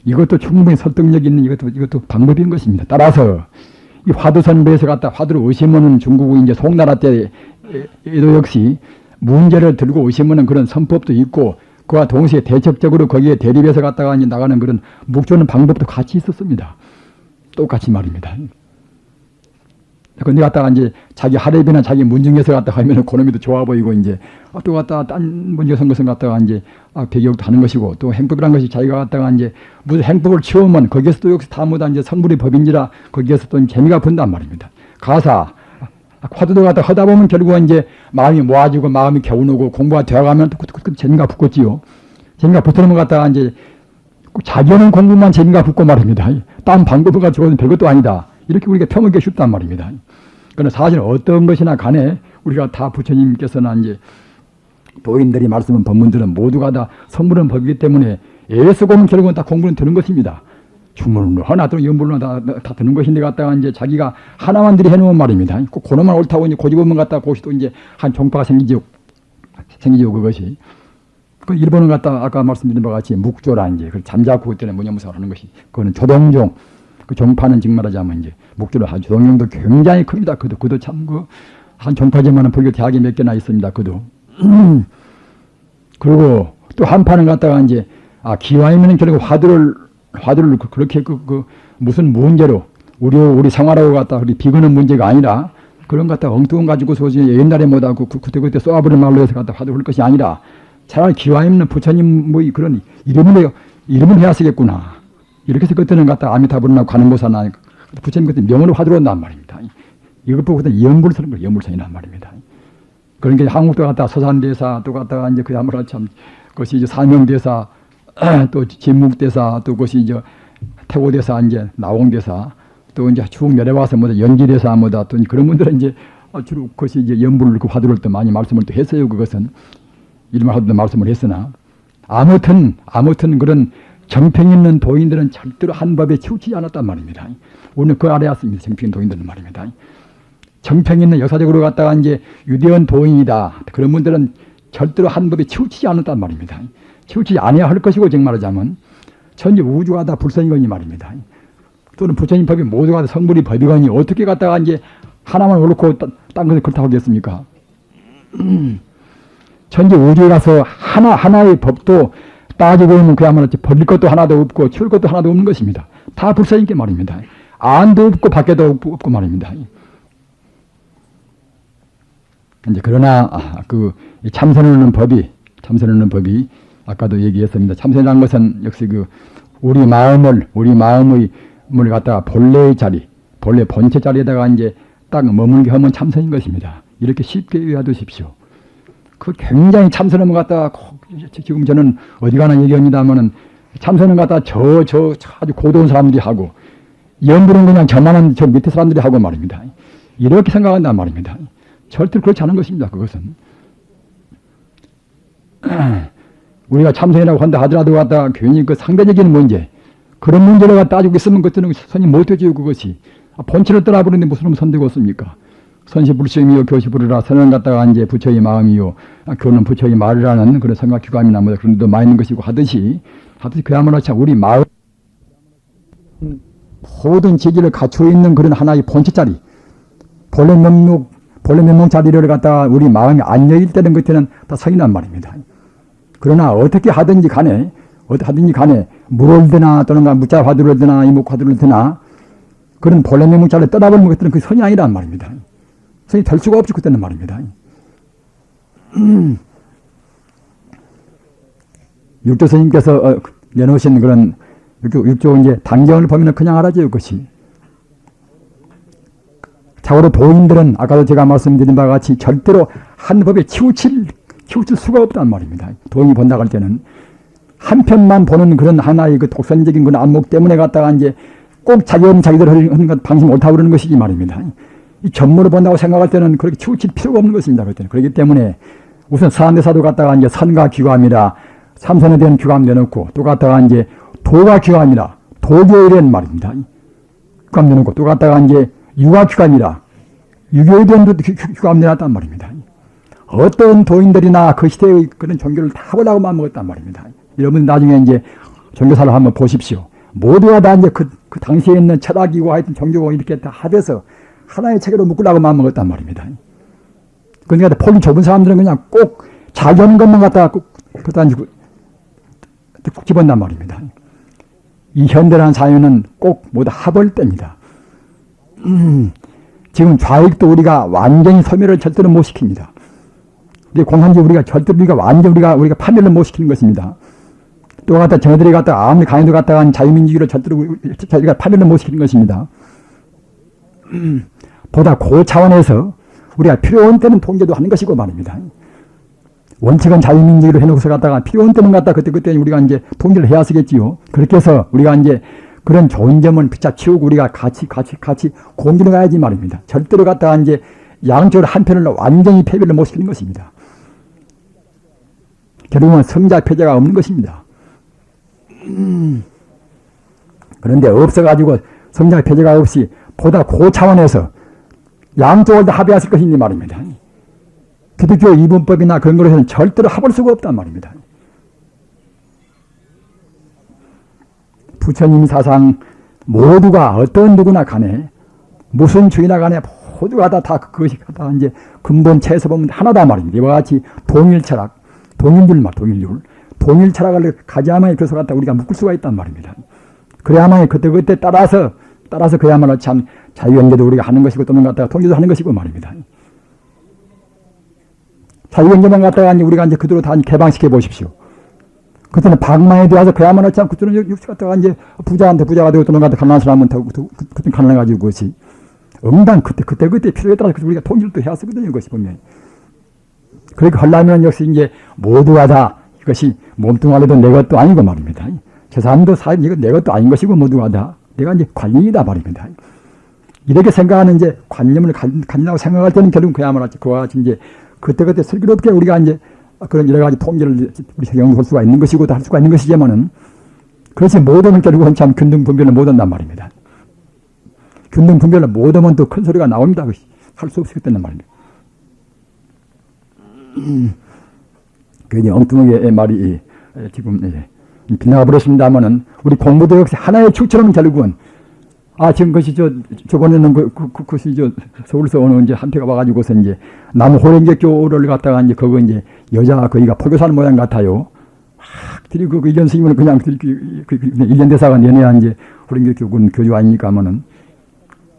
이것도 충분히 설득력 있는 이것도 방법인 것입니다. 따라서 이 화두선배에서 갖다 화두를 의심하는 중국 이제 송나라 때에도 역시 문제를 들고 의심하는 그런 선법도 있고 그와 동시에 대척적으로 거기에 대립해서 갖다가 이제 나가는 그런 묵조는 방법도 같이 있었습니다. 똑같이 말입니다. 근데 갖다가 이제 자기 하랩이나 자기 문중에서 갖다가 하면은 그놈이 더 좋아 보이고 이제 또 갖다가 딴 문제 선 것은 갖다가 이제 배격도 하는 것이고 또 행법이란 것이 자기가 갖다가 이제 무슨 행법을 치우면 거기에서 또 역시 다무다 이제 성불의 법인지라 거기에서 또 재미가 분단 말입니다. 가사 화두도 갖다 하다 보면 결국은 이제 마음이 모아지고 마음이 개운하고 공부가 되어가면 또 재미가 붙겠지요. 재미가 붙는 것 갖다가 이제 자기 하는 공부만 재미가 붙고 말입니다. 딴 방법을 가지고는 별것도 아니다. 이렇게 우리가 평하기 쉽단 말입니다. 그러나 사실 어떤 것이나 간에 우리가 다 부처님께서나 이제 도인들이 말씀한 법문들은 모두가 다 선물은 법이기 때문에 애쓰고는 결국은 다 공부는 되는 것입니다. 주문으로 하나 또는 연불로 다 되는 것인데 갖다가 이제 자기가 하나만 들이 해놓은 말입니다. 꼭 그놈만 옳다고 이제 고집하면 갖다가 그것이 또 이제 한 종파가 생기죠 그것이. 그 일본은 갖다가 아까 말씀드린 바와 같이 묵조라 이제 그 잠자코 그때는 무념무상을 하는 것이 그거는 조동종. 그 종파는 즉 말하자면 이제 목조를 하죠. 조동종도 굉장히 큽니다. 그도 참 한 종파지만은 불교 대학이 몇 개나 있습니다. 그도. 그리고 또 한파는 갖다가 이제 기와이면은 결국 화두를 그렇게 무슨 문제로 우리 생활하고 갖다 우리 비거는 문제가 아니라 그런 갖다 엉뚱한 가지고서 옛날에 뭐다고 그때 쏘아버린 말로 해서 갖다 화두 할 것이 아니라 차라리 기와이면 부처님 뭐 그런 이름을 해야 쓰겠구나. 이렇게 해서 그때는 갖다 아미타불이나 관음보사나 부처님 그때 명언을 화두로 한단 말입니다. 이것 보고 연불선인 거예요. 연불선이란 말입니다. 그러니까 한국도 갔다가 서산대사 또 갔다가 이제 그야말로 참 그것이 이제 사명대사 또 진묵대사 또 그것이 이제 태고대사 이제 나홍대사 또 이제 쭉 내려와서 뭐다 연기대사 뭐다 또 그런 분들은 이제 주로 그것이 이제 연불 그 화두를 또 많이 말씀을 또 했어요. 그것은 이름을 하도 말씀을 했으나 아무튼 그런 정평 있는 도인들은 절대로 한 법에 치우치지 않았단 말입니다. 오늘 그 아래 왔습니다. 정평 있는 도인들은 말입니다. 정평 있는 역사적으로 갔다가 이제 유대원 도인이다. 그런 분들은 절대로 한 법에 치우치지 않았단 말입니다. 치우치지 않아야 할 것이고 정말하자면 천지 우주가 다 불성이거니 말입니다. 또는 부처님 법이 모두가 다 성불이 법이거니 어떻게 갔다가 이제 하나만 옳고 딴 것을 그렇다고 하겠습니까? 천지 우주에 가서 하나의 법도 따지고 보면 그야말로 버릴 것도 하나도 없고 치울 것도 하나도 없는 것입니다. 다 불사인께 말입니다. 안도 없고 밖에도 없고 말입니다. 이제 그러나 그 참선하는 법이 아까도 얘기했습니다. 참선이라는 것은 역시 그 우리 마음을 갖다가 본래의 자리, 본래 본체 자리에다가 이제 딱 머물게 하면 참선인 것입니다. 이렇게 쉽게 이해하십시오. 그 굉장히 참선을 갖다가 지금 저는 어디 가나 얘기합니다만은 참선을 갖다가 저 아주 고도한 사람들이 하고 연불은 그냥 저만한 저 밑에 사람들이 하고 말입니다. 이렇게 생각한단 말입니다. 절대로 그렇지 않은 것입니다. 그것은 우리가 참선이라고 한다 하더라도 갖다가 괜히 그 상대적인 문제 그런 문제를 따지고 있으면 그때는 선이 못되지요. 그것이 본체를 떠나버리는데 무슨 놈 선되고 없습니까? 선시불성이요 교시불이라 선은 갖다가 이제 부처의 마음이요 교는 부처의 말이라는 그런 생각규감이나 뭐 그런 데도 많이 있는 것이고 하듯이 그야말로 참 우리 마음 모든 지기를 갖추어 있는 그런 하나의 본체 자리 본래 면목 자리를 갖다가 우리 마음이 안 열릴 때는 그때는 다 성이란 말입니다. 그러나 어떻게 하든지 간에 물을 드나 또는 무자 화두를 드나 이목 화두를 드나 그런 본래 면목 자리를 떠나버리면 그때는 그 성이 아니란 말입니다. 성이 될 수가 없지 그때는 말입니다. 육조 스님께서 내놓으신 그런 육조 이제 단경을 보면 그냥 알아져요. 그것이. 자고로 도인들은 아까도 제가 말씀드린 바와 같이 절대로 한 법에 치우칠 수가 없단 말입니다. 도인이 본다고 할 때는 한 편만 보는 그런 하나의 그 독선적인 그런 안목 때문에 갖다가 이제 꼭 자기들 하는 것 방식 옳다고 그러는 것이지 말입니다. 이 전문으로 본다고 생각할 때는 그렇게 치우칠 필요가 없는 것입니다. 그렇기 때문에 우선 사안대사도 갖다가 이제 선과 규감이라 참선에 대한 규감 내놓고 또 갖다가 이제 도가 규감이라 도교에 대한 말입니다. 규감 내놓고 또 갖다가 이제 유가 규감이라 유교에 대한 규감 내놨단 말입니다. 어떤 도인들이나 그 시대의 그런 종교를 다 보려고 마음먹었단 말입니다. 여러분 나중에 이제 종교사를 한번 보십시오. 모두가 다 이제 그 당시에 있는 철학이고 하여튼 종교고 이렇게 다 합해서 하나의 체계로 묶으려고 마음먹었단 말입니다. 그러니까 폭이 좁은 사람들은 그냥 꼭 자기 하는 것만 갖다가 꼭 집어넣단 말입니다. 이 현대라는 사회는 꼭 모두 합을 뗍니다. 지금 좌익도 우리가 완전히 소멸을 절대로 못 시킵니다. 근데 공산주의 우리가 완전 우리가 파멸을 못 시키는 것입니다. 또 갖다 저들이 갖다가 아무리 강의도 갖다가 자유민주주의를 절대로 저희가 파멸을 못 시키는 것입니다. 보다 그 차원에서 우리가 필요한 때는 통제도 하는 것이고 말입니다. 원칙은 자유민주주의로 해놓고서 갖다가 필요한 때는 갖다 그때 우리가 이제 통제를 해야 쓰겠지요. 그렇게 해서 우리가 이제 그런 좋은 점은 피차치우고 우리가 같이 공존해 가야지 말입니다. 절대로 갖다가 이제 양쪽으로 한편을 완전히 패배를 못 시키는 것입니다. 결국은 성자 패자가 없는 것입니다. 그런데 없어가지고 성자 패자가 없이 보다 그 차원에서 양쪽을 다 합의했을 것인지 말입니다. 기독교 이분법이나 그런 것에서는 절대로 합할 수가 없단 말입니다. 부처님 사상 모두가 어떤 누구나 간에 무슨 주의나 간에 모두가 다 그것이 다 이제 근본체에서 보면 하나다 말입니다. 이와 같이 동일 철학, 동일 철학을 가져야만 그래서 갖다 우리가 묶을 수가 있단 말입니다. 그래야만 그때 따라서 그야말로 참 자유경제도 우리가 하는 것이고 또는 갖다가 통제도 하는 것이고 말입니다. 자유경제만 갖다가 우리가 이제 그대로 다 개방시켜 보십시오. 그때는 방망이 되어서 그야말로 참 그때는 육체 갖다가 이제 부자한테 부자가 되고 또는 가난한 사람한테 그때 가난해가지고 그것이 응당 그때 필요에 따라서 우리가 통일도 해왔었거든요. 그것이 분명히. 그렇게 하려면 역시 이제 모두가 다 이것이 몸뚱아리도 내 것도 아니고 말입니다. 재산도 이거 내 것도 아닌 것이고 모두가 다 내가 이제 관리이다 말입니다. 이렇게 생각하는 이제 관념을 가진다고 생각할 때는 결국 그야말로 그와 같이 이제 그때 슬기롭게 우리가 이제 그런 여러 가지 통제를 우리 경험할 수가 있는 것이고 할 수가 있는 것이지만은 그것이 못하면 결국은 참 균등분별을 못한단 말입니다. 균등분별을 못하면 또 큰 소리가 나옵니다. 할 수 없기 때문에 말입니다. 굉장히 엉뚱하게 말이 지금 빗나가 버렸습니다만은 우리 공부도 역시 하나의 축처럼 결국은 지금 그것이 저번에는 그것이 서울서 오는 이제 한태가 와가지고서 이제 나무 호랭객교를 갖다가 이제 그거 이제 여자 거기가 포교사는 모양 같아요. 그리고 그 이전 스님은 그냥 1년 대사가 내내야 이제 호랭객교군 교주 아닙니까 하면은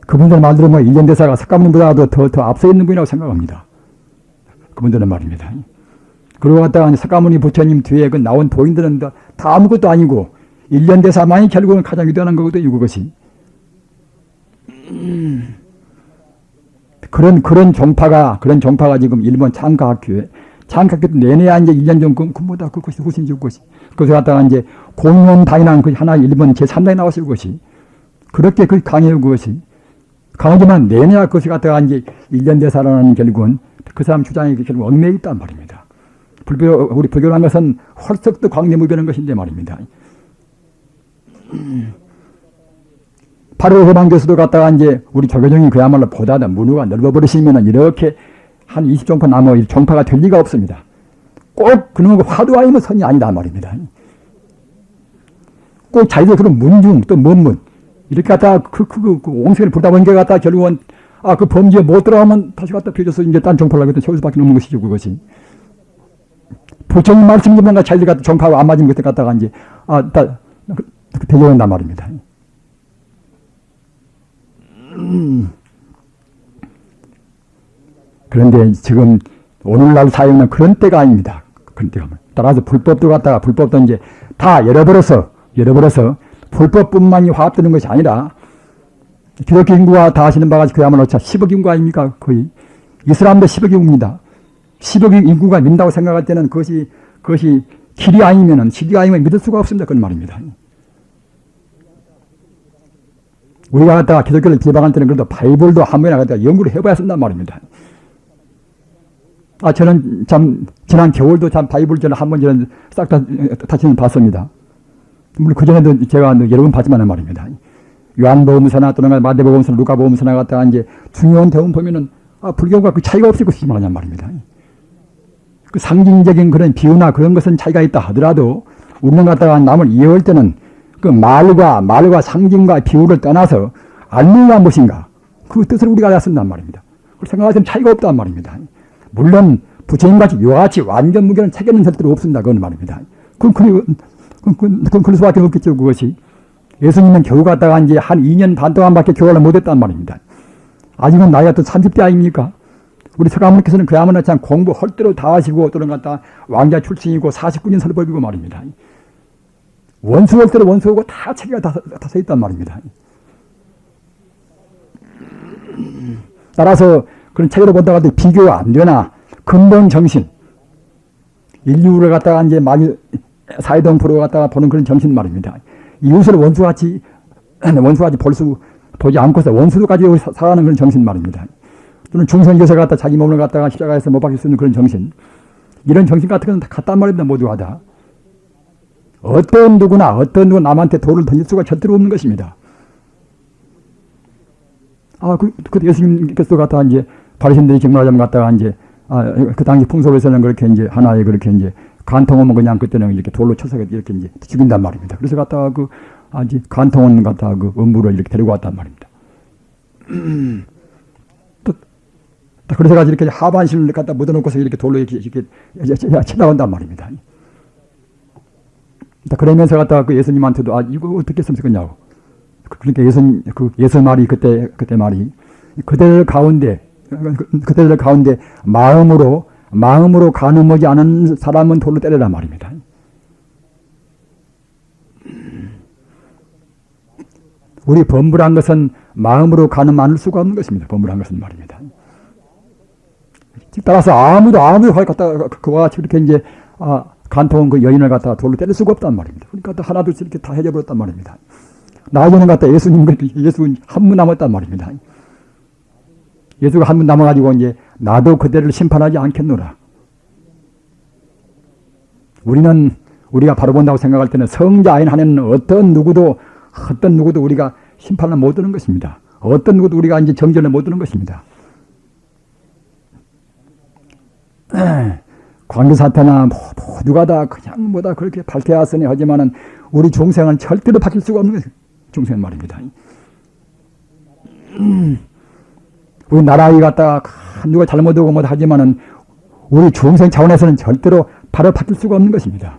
그분들 말대로 뭐 1년 대사가 석가모니보다도 더 앞서 있는 분이라고 생각합니다. 그분들은 말입니다. 그러고 갔다가 석가모니 부처님 뒤에 그 나온 도인들은 다 아무것도 아니고 1년 대사만이 결국은 가장 위대한 거거든요. 그것이. 그런 종파가 지금 일본 창가학교에 내내야 이제 1년 전 근무다 그것이 후신지 그것이. 그래서 갔다가 이제 공론다인한 그 하나 일본 제3당에 나왔어요. 그것이. 그렇게 그 강해요. 그것이. 강하지만 내내야 그것이 갖다가 이제 1년 대사라는 결국은 그 사람 주장이 결국 얽매여 있단 말입니다. 우리 불교라는 것은 헐썩도 광대무변한 것인데 말입니다. 바로 해방교수도 갖다가 이제 우리 조교정이 그야말로 보다 더 문호가 넓어버리시면은 이렇게 한 20종파 남아 종파가 될 리가 없습니다. 꼭 그놈의 화두아이면 선이 아니다 말입니다. 꼭 자기들 그런 문중 또 문문 이렇게 갖다가 그 옹세를 부르다 보니까 갖다가 결국은 그 범죄에 못 들어가면 다시 갖다 펴줘서 이제 딴 종파를 하거든. 세울 수밖에 없는 것이죠. 그것이. 부처님 말씀이면 자기들 갖다 종파하고 안 맞은 것들 갖다가 이제 대조한단 말입니다. 그런데 지금 오늘날 사회는 그런 때가 아닙니다. 그런 때가. 따라서 불법도 갖다가 불법도 이제 다 열어버려서 불법뿐만이 화합되는 것이 아니라 기독교 인구가 다 하시는 바가 그야말로 10억 인구 아닙니까? 거의. 이슬람도 10억 인구입니다. 10억 인구가 믿는다고 생각할 때는 그것이 길이 아니면 믿을 수가 없습니다. 그런 말입니다. 우리가 갖다가 기독교를 비방할 때는 그래도 바이블도 한 번이나 갖다가 연구를 해봐야 쓴단 말입니다. 저는 참, 지난 겨울도 참 바이블 저는 한 번 저는 싹 다 다시는 봤습니다. 물론 그전에도 제가 여러 번 봤지만 말입니다. 요한복음서나 또는 마태복음서나 루카복음서나 갖다가 이제 중요한 대본 보면은 불교가 그 차이가 없을 것이 말하냔 말입니다. 그 상징적인 그런 비유나 그런 것은 차이가 있다 하더라도 우리는 갖다가 남을 이해할 때는 그 말과 상징과 비유를 떠나서 알미가 무엇인가 그 뜻을 우리가 다 쓴단 말입니다. 그걸 생각할 때는 차이가 없단 말입니다. 물론 부처님같이 요같이 완전 무견을 체계는 절대로 없습니다. 그건 말입니다. 그건 그럴 수밖에 없겠죠. 그것이. 예수님은 겨우 갔다가 이제 한 2년 반 동안밖에 교화를 못했단 말입니다. 아직은 나이가 또 30대 아닙니까? 우리 석가모니께서는 그야말로 참 공부 헐대로 다 하시고 또는 갖다 왕자 출신이고 49년 설법이고 말입니다. 원수 할 때로 원수하고 다 체계가 다 서 있단 말입니다. 따라서 그런 체계로 본다고 해도 비교가 안 되나 근본 정신 인류를 갖다가 이제 많이 사회동포로 갖다가 보는 그런 정신 말입니다. 이웃을 원수같이 보지 않고서 원수도 가지고 살아가는 그런 정신 말입니다. 또는 중생교사 갖다 자기 몸을 갖다가 십자가에서 못 박힐 수 있는 그런 정신 이런 정신 같은 건 다 같단 말입니다. 모두가 다. 어떤 누구 남한테 돌을 던질 수가 절대로 없는 것입니다. 그 예수님께서 갖다가 이제 바리새인들이 직문하자면 갖다가 이제 그 당시 풍속에서는 그렇게 이제 하나의 그렇게 이제 간통하면 그냥 그때는 이렇게 돌로 쳐서 이렇게 이제 죽인단 말입니다. 그래서 갖다가 간통원 갖다가 그 음부를 이렇게 데리고 왔단 말입니다. 그래서 가지고 이렇게 하반신을 갖다 묻어놓고서 이렇게 돌로 이렇게 쳐나온단 말입니다. 그러면서 갖다가 그 예수님한테도 이거 어떻게 쓰면 좋겠냐고. 그러니까 예수 말이 그때 말이 그대들 가운데 마음으로 간음하지 않은 사람은 돌로 때려라 말입니다. 우리 범부란 것은 마음으로 가늠할 수가 없는 것입니다. 범부란 것은 말입니다. 따라서 아무도 갖다가 그와 같이 이렇게 이제 간통한 그 여인을 갖다가 돌로 때릴 수가 없단 말입니다. 그러니까 하나둘씩 이렇게 다 해져버렸단 말입니다. 나중에는 갖다 예수 한 분 남았단 말입니다. 예수가 한 분 남아가지고 이제 나도 그대를 심판하지 않겠노라. 우리가 바로 본다고 생각할 때는 성자인 한에는 어떤 누구도 우리가 심판을 못 하는 것입니다. 어떤 누구도 우리가 이제 정죄를 못 하는 것입니다. 광교사태나 누가 다 그냥 뭐다 그렇게 밝혀왔으니 하지만은 우리 중생은 절대로 바뀔 수가 없는 것입니다. 중생 말입니다. 우리 나라에 갔다가 누가 잘못하고 뭐 하지만은 우리 중생 차원에서는 절대로 바로 바뀔 수가 없는 것입니다.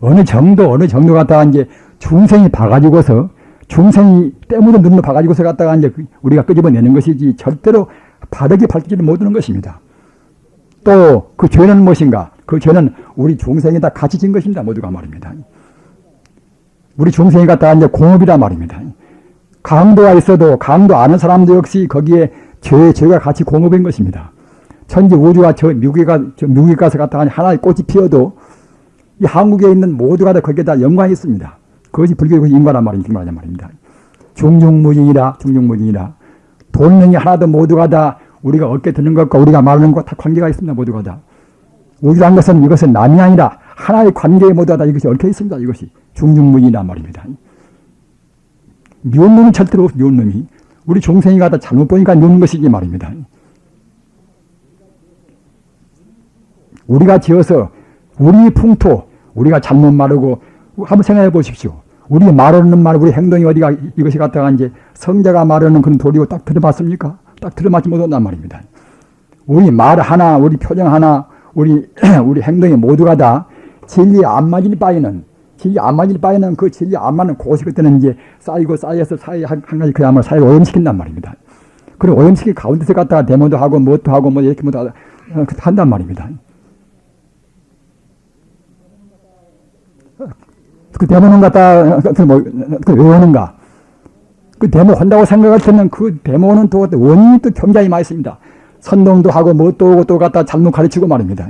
어느 정도 갖다가 이제 중생이 봐가지고서 중생이 때묻은 눈으로 봐가지고서 갖다가 이제 우리가 끄집어내는 것이지 절대로 바르게 밝히지를 못하는 것입니다. 또 그 죄는 무엇인가? 그 죄는 우리 중생이 다 같이 진 것입니다. 모두가 말입니다. 우리 중생이 갖다가 이제 공업이다 말입니다. 강도가 있어도 강도 아는 사람도 역시 거기에 죄가 같이 공업인 것입니다. 천지 우주가 미국에 가서 갖다가 하나의 꽃이 피어도 이 한국에 있는 모두가 다 거기에 다 연관이 있습니다. 그것이 불교의 인과란 말입니다. 중중무진이라 돈 능이 하나도 모두가 다 우리가 얻게 되는 것과 우리가 말하는 것과 다 관계가 있습니다. 모두가 다. 우주란 것은 이것은 남이 아니라 하나의 관계에 모두가 다 이것이 얽혀 있습니다. 이것이 중중무진이란 말입니다. 미운 놈이 절대로 없어. 미운 놈이. 우리 중생이가 다 잘못 보니까 미운 것이지 말입니다. 우리가 지어서 우리 풍토, 우리가 잘못 말하고 한번 생각해 보십시오. 우리 말하는 말, 우리 행동이 어디가 이것이 갖다가 이제 성자가 말하는 그런 도리고 딱 들어봤습니까? 딱 들어맞지 못한단 말입니다. 우리 말 하나, 우리 표정 하나, 우리 행동이 모두가 다 진리에 안 맞을 바에는 그 진리에 안 맞는 그것이 그때는 이제 쌓여서 사회 한 가지 그야말로 사회를 오염시킨단 말입니다. 그리고 오염시킨 가운데서 갖다가 데모도 하고 뭣도 하고 뭐 이렇게 뭐 한단 말입니다. 그 데모는 갖다 왜 오는가? 그 데모 한다고 생각할 때는 그 데모는 또 원인이 또 굉장히 많이 있습니다. 선동도 하고 뭣도 하고 또 갖다 잘못 가르치고 말입니다.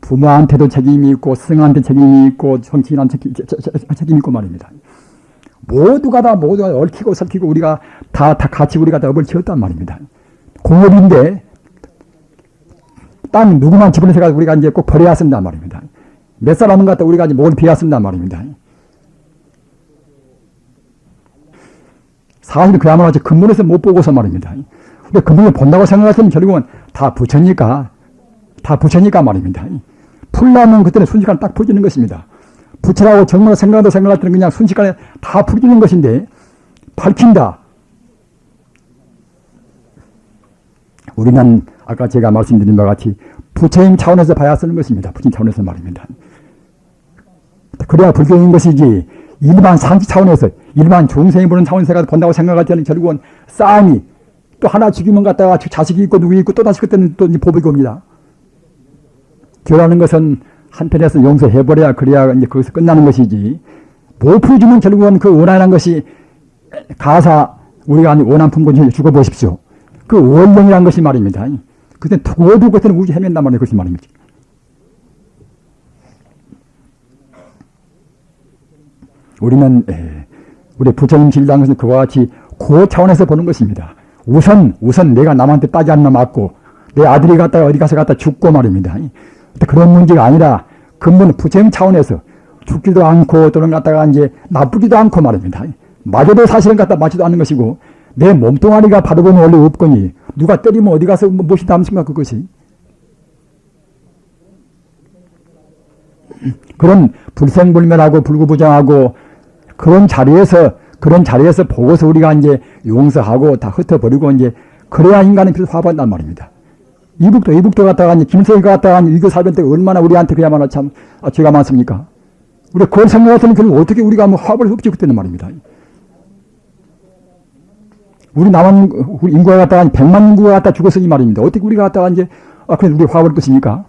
부모한테도 책임이 있고 스승한테 책임이 있고 정치인한테 책임이 있고 말입니다. 모두가 얽히고 설키고 우리가 다 같이 우리가 다 업을 지었단 말입니다. 공업인데 땅 누구만 집어내서 우리가 이제 꼭 버려야 쓴단 말입니다. 몇 사람은 갖다 우리가 이제 목을 비야 쓴단 말입니다. 사실 그야말로 근본에서 못 보고서 말입니다. 근데 근본을 본다고 생각하시면 결국은 다 부처니까 말입니다. 풀라면 그때는 순식간에 딱 풀어지는 것입니다. 부처라고 정말 생각할 때는 그냥 순식간에 다 풀어지는 것인데 밝힌다. 우리는 아까 제가 말씀드린 바와 같이 부처님 차원에서 봐야 쓰는 것입니다. 부처님 차원에서 말입니다. 그래야 불교인 것이지 일반 상식 차원에서 일반 중생이 보는 차원에서 본다고 생각할 때는 결국은 싸움이 또 하나 죽이면 갖다가 자식이 있고 누구 있고 또 다시 그때는 또 보복이 옵니다. 교라는 것은 한편에서 용서해버려야 그래야 이제 거기서 끝나는 것이지 못 풀어주면 결국은 그 원한한 것이 가사 우리가 원한 품고 죽어보십시오. 그 원령이란 것이 말입니다. 그때 두고도 그때는 우주 헤맨단 말이에요. 그것이 말입니다. 우리는 우리 부처님 진리라는 것은 그와 같이 그 차원에서 보는 것입니다. 우선 내가 남한테 따지 않나 맞고 내 아들이 갔다가 어디 가서 죽고 말입니다. 그런 문제가 아니라 근본 부처님 차원에서 죽지도 않고 또는 갖다가 이제 나쁘지도 않고 말입니다. 맞아도 사실은 갖다 맞지도 않는 것이고 내 몸뚱아리가 바로 보면 원래 없거니 누가 때리면 어디 가서 무엇이 남습니까 그것이. 그런 불생불멸하고 불구부정하고 그런 자리에서 보고서 우리가 이제 용서하고 다 흩어버리고 이제 그래야 인간은 비로소 화합한단 말입니다. 이북도 갔다가 이제 김석이가 갔다가 이거 살던 때 얼마나 우리한테 그야말로 참 죄가 많습니까? 우리가 그걸 생각했더니 결국 어떻게 우리가 뭐 화합을 없지 그때는 말입니다. 우리 인구가 갖다가 100만 인구가 갖다 죽었으니 말입니다. 어떻게 우리가 갖다가 이제 그래 우리 화합을 것입니까?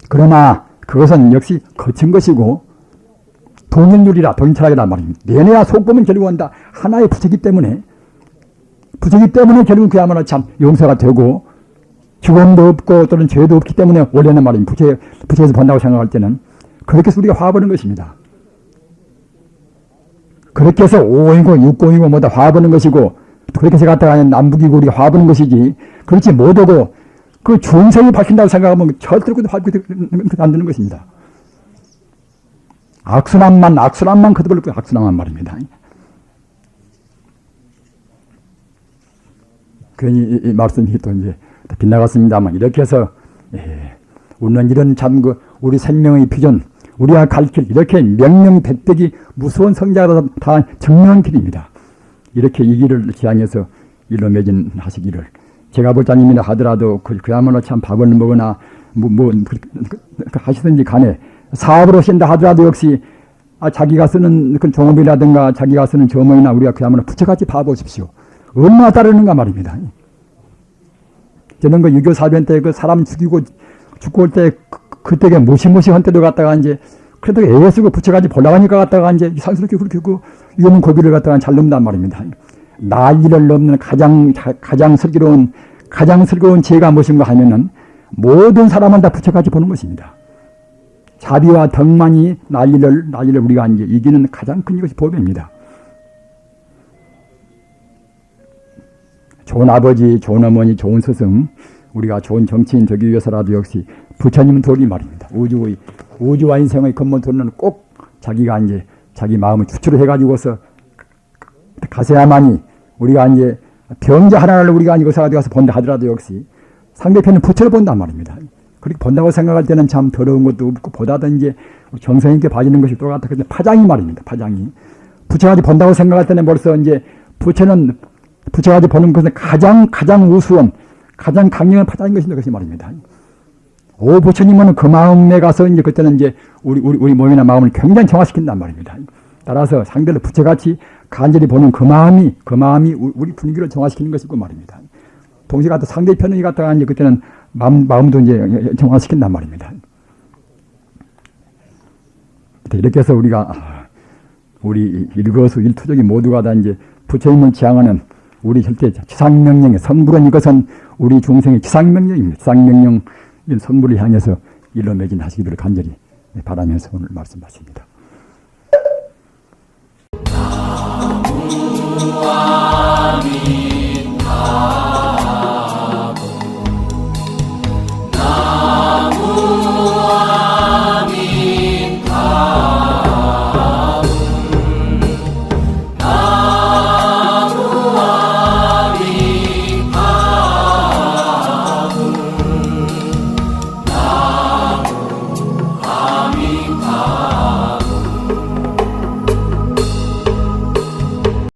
그러나 그것은 역시 거친 것이고 동일률이라 동일철학이란 말입니다. 내내야 속보면 결국 온다. 하나의 부채기 때문에 결국 그야말로 참 용서가 되고 죽음도 없고 또는 죄도 없기 때문에 원래는 말입니다. 부채에서 본다고 생각할 때는 그렇게 해서 우리가 화보는 것입니다. 그렇게 해서 5공이고 6공이고 뭐다 화보는 것이고 그렇게 해서 갖다가 남북이고 우리가 화보는 것이지 그렇지 못하고 그 중생이 밝힌다고 생각하면 절대로 안 되는 것입니다. 악순환만 그들로 악순환만 말입니다. 괜히 이 말씀이 또 이제 빗나갔습니다만 이렇게 해서 우리는 이런 참 우리 생명의 비전 우리가 갈 길 이렇게 명명백백이 무서운 성자로 다 증명한 길입니다. 이렇게 이 길을 지향해서 일로 매진하시기를 제가 볼자님이라 하더라도 그야말로 참 밥을 먹으나 하시든지 간에 사업을 하신다 하더라도 역시 자기가 쓰는 그 종업이라든가 자기가 쓰는 점원이나 우리가 그야말로 부처같이 봐보십시오. 얼마나 따르는가 말입니다. 저는 그 유교 사변 때 그 사람 죽고 올 때 그때 무시무시한 때도 갔다가 이제 그래도 애에 쓰고 부처같이 볼라가니까 갔다가 이제 상스럽게 그렇게 그 위험한 고비를 갖다가 잘 넘는단 말입니다. 난리를 넘는 가장 슬기로운 죄가 무엇인가 하면은 모든 사람은 다 부처같이 보는 것입니다. 자비와 덕만이 난리를 우리가 이제 이기는 가장 큰 것이 보배입니다. 좋은 아버지, 좋은 어머니, 좋은 스승, 우리가 좋은 정치인 되기 위해서라도 역시 부처님은 도리 말입니다. 우주와 인생의 근본 도리는 꼭 자기가 이제 자기 마음을 추출을 해가지고서 가서야만이 우리가 이제 병자 하나를 우리가 이것에 가서 본다 하더라도 역시 상대편은 부처를 본단 말입니다. 그렇게 본다고 생각할 때는 참 더러운 것도 없고 보다든 이제 정성 있게 봐주는 것이 또 같다. 그런데 파장이 말입니다. 파장이. 부처까지 본다고 생각할 때는 벌써 이제 부처까지 보는 것은 가장 우수한, 가장 강력한 파장인 것이 말입니다. 오 부처님은 그 마음에 가서 이제 그때는 이제 우리 몸이나 마음을 굉장히 정화시킨단 말입니다. 따라서 상대를 부처같이 간절히 보는 그 마음이 우리 분위기를 정화시키는 것이고 말입니다. 동시에 갖다 상대편이 갖다가 이제 그때는 마음도 이제 정화시킨단 말입니다. 이렇게 해서 우리 일거수 일투족이 모두가 다 이제 부처님을 지향하는 우리 절대 지상명령의 선불은 이것은 우리 중생의 지상명령입니다. 지상명령 선불을 향해서 일로 매진하시기를 간절히 바라면서 오늘 말씀 마칩니다.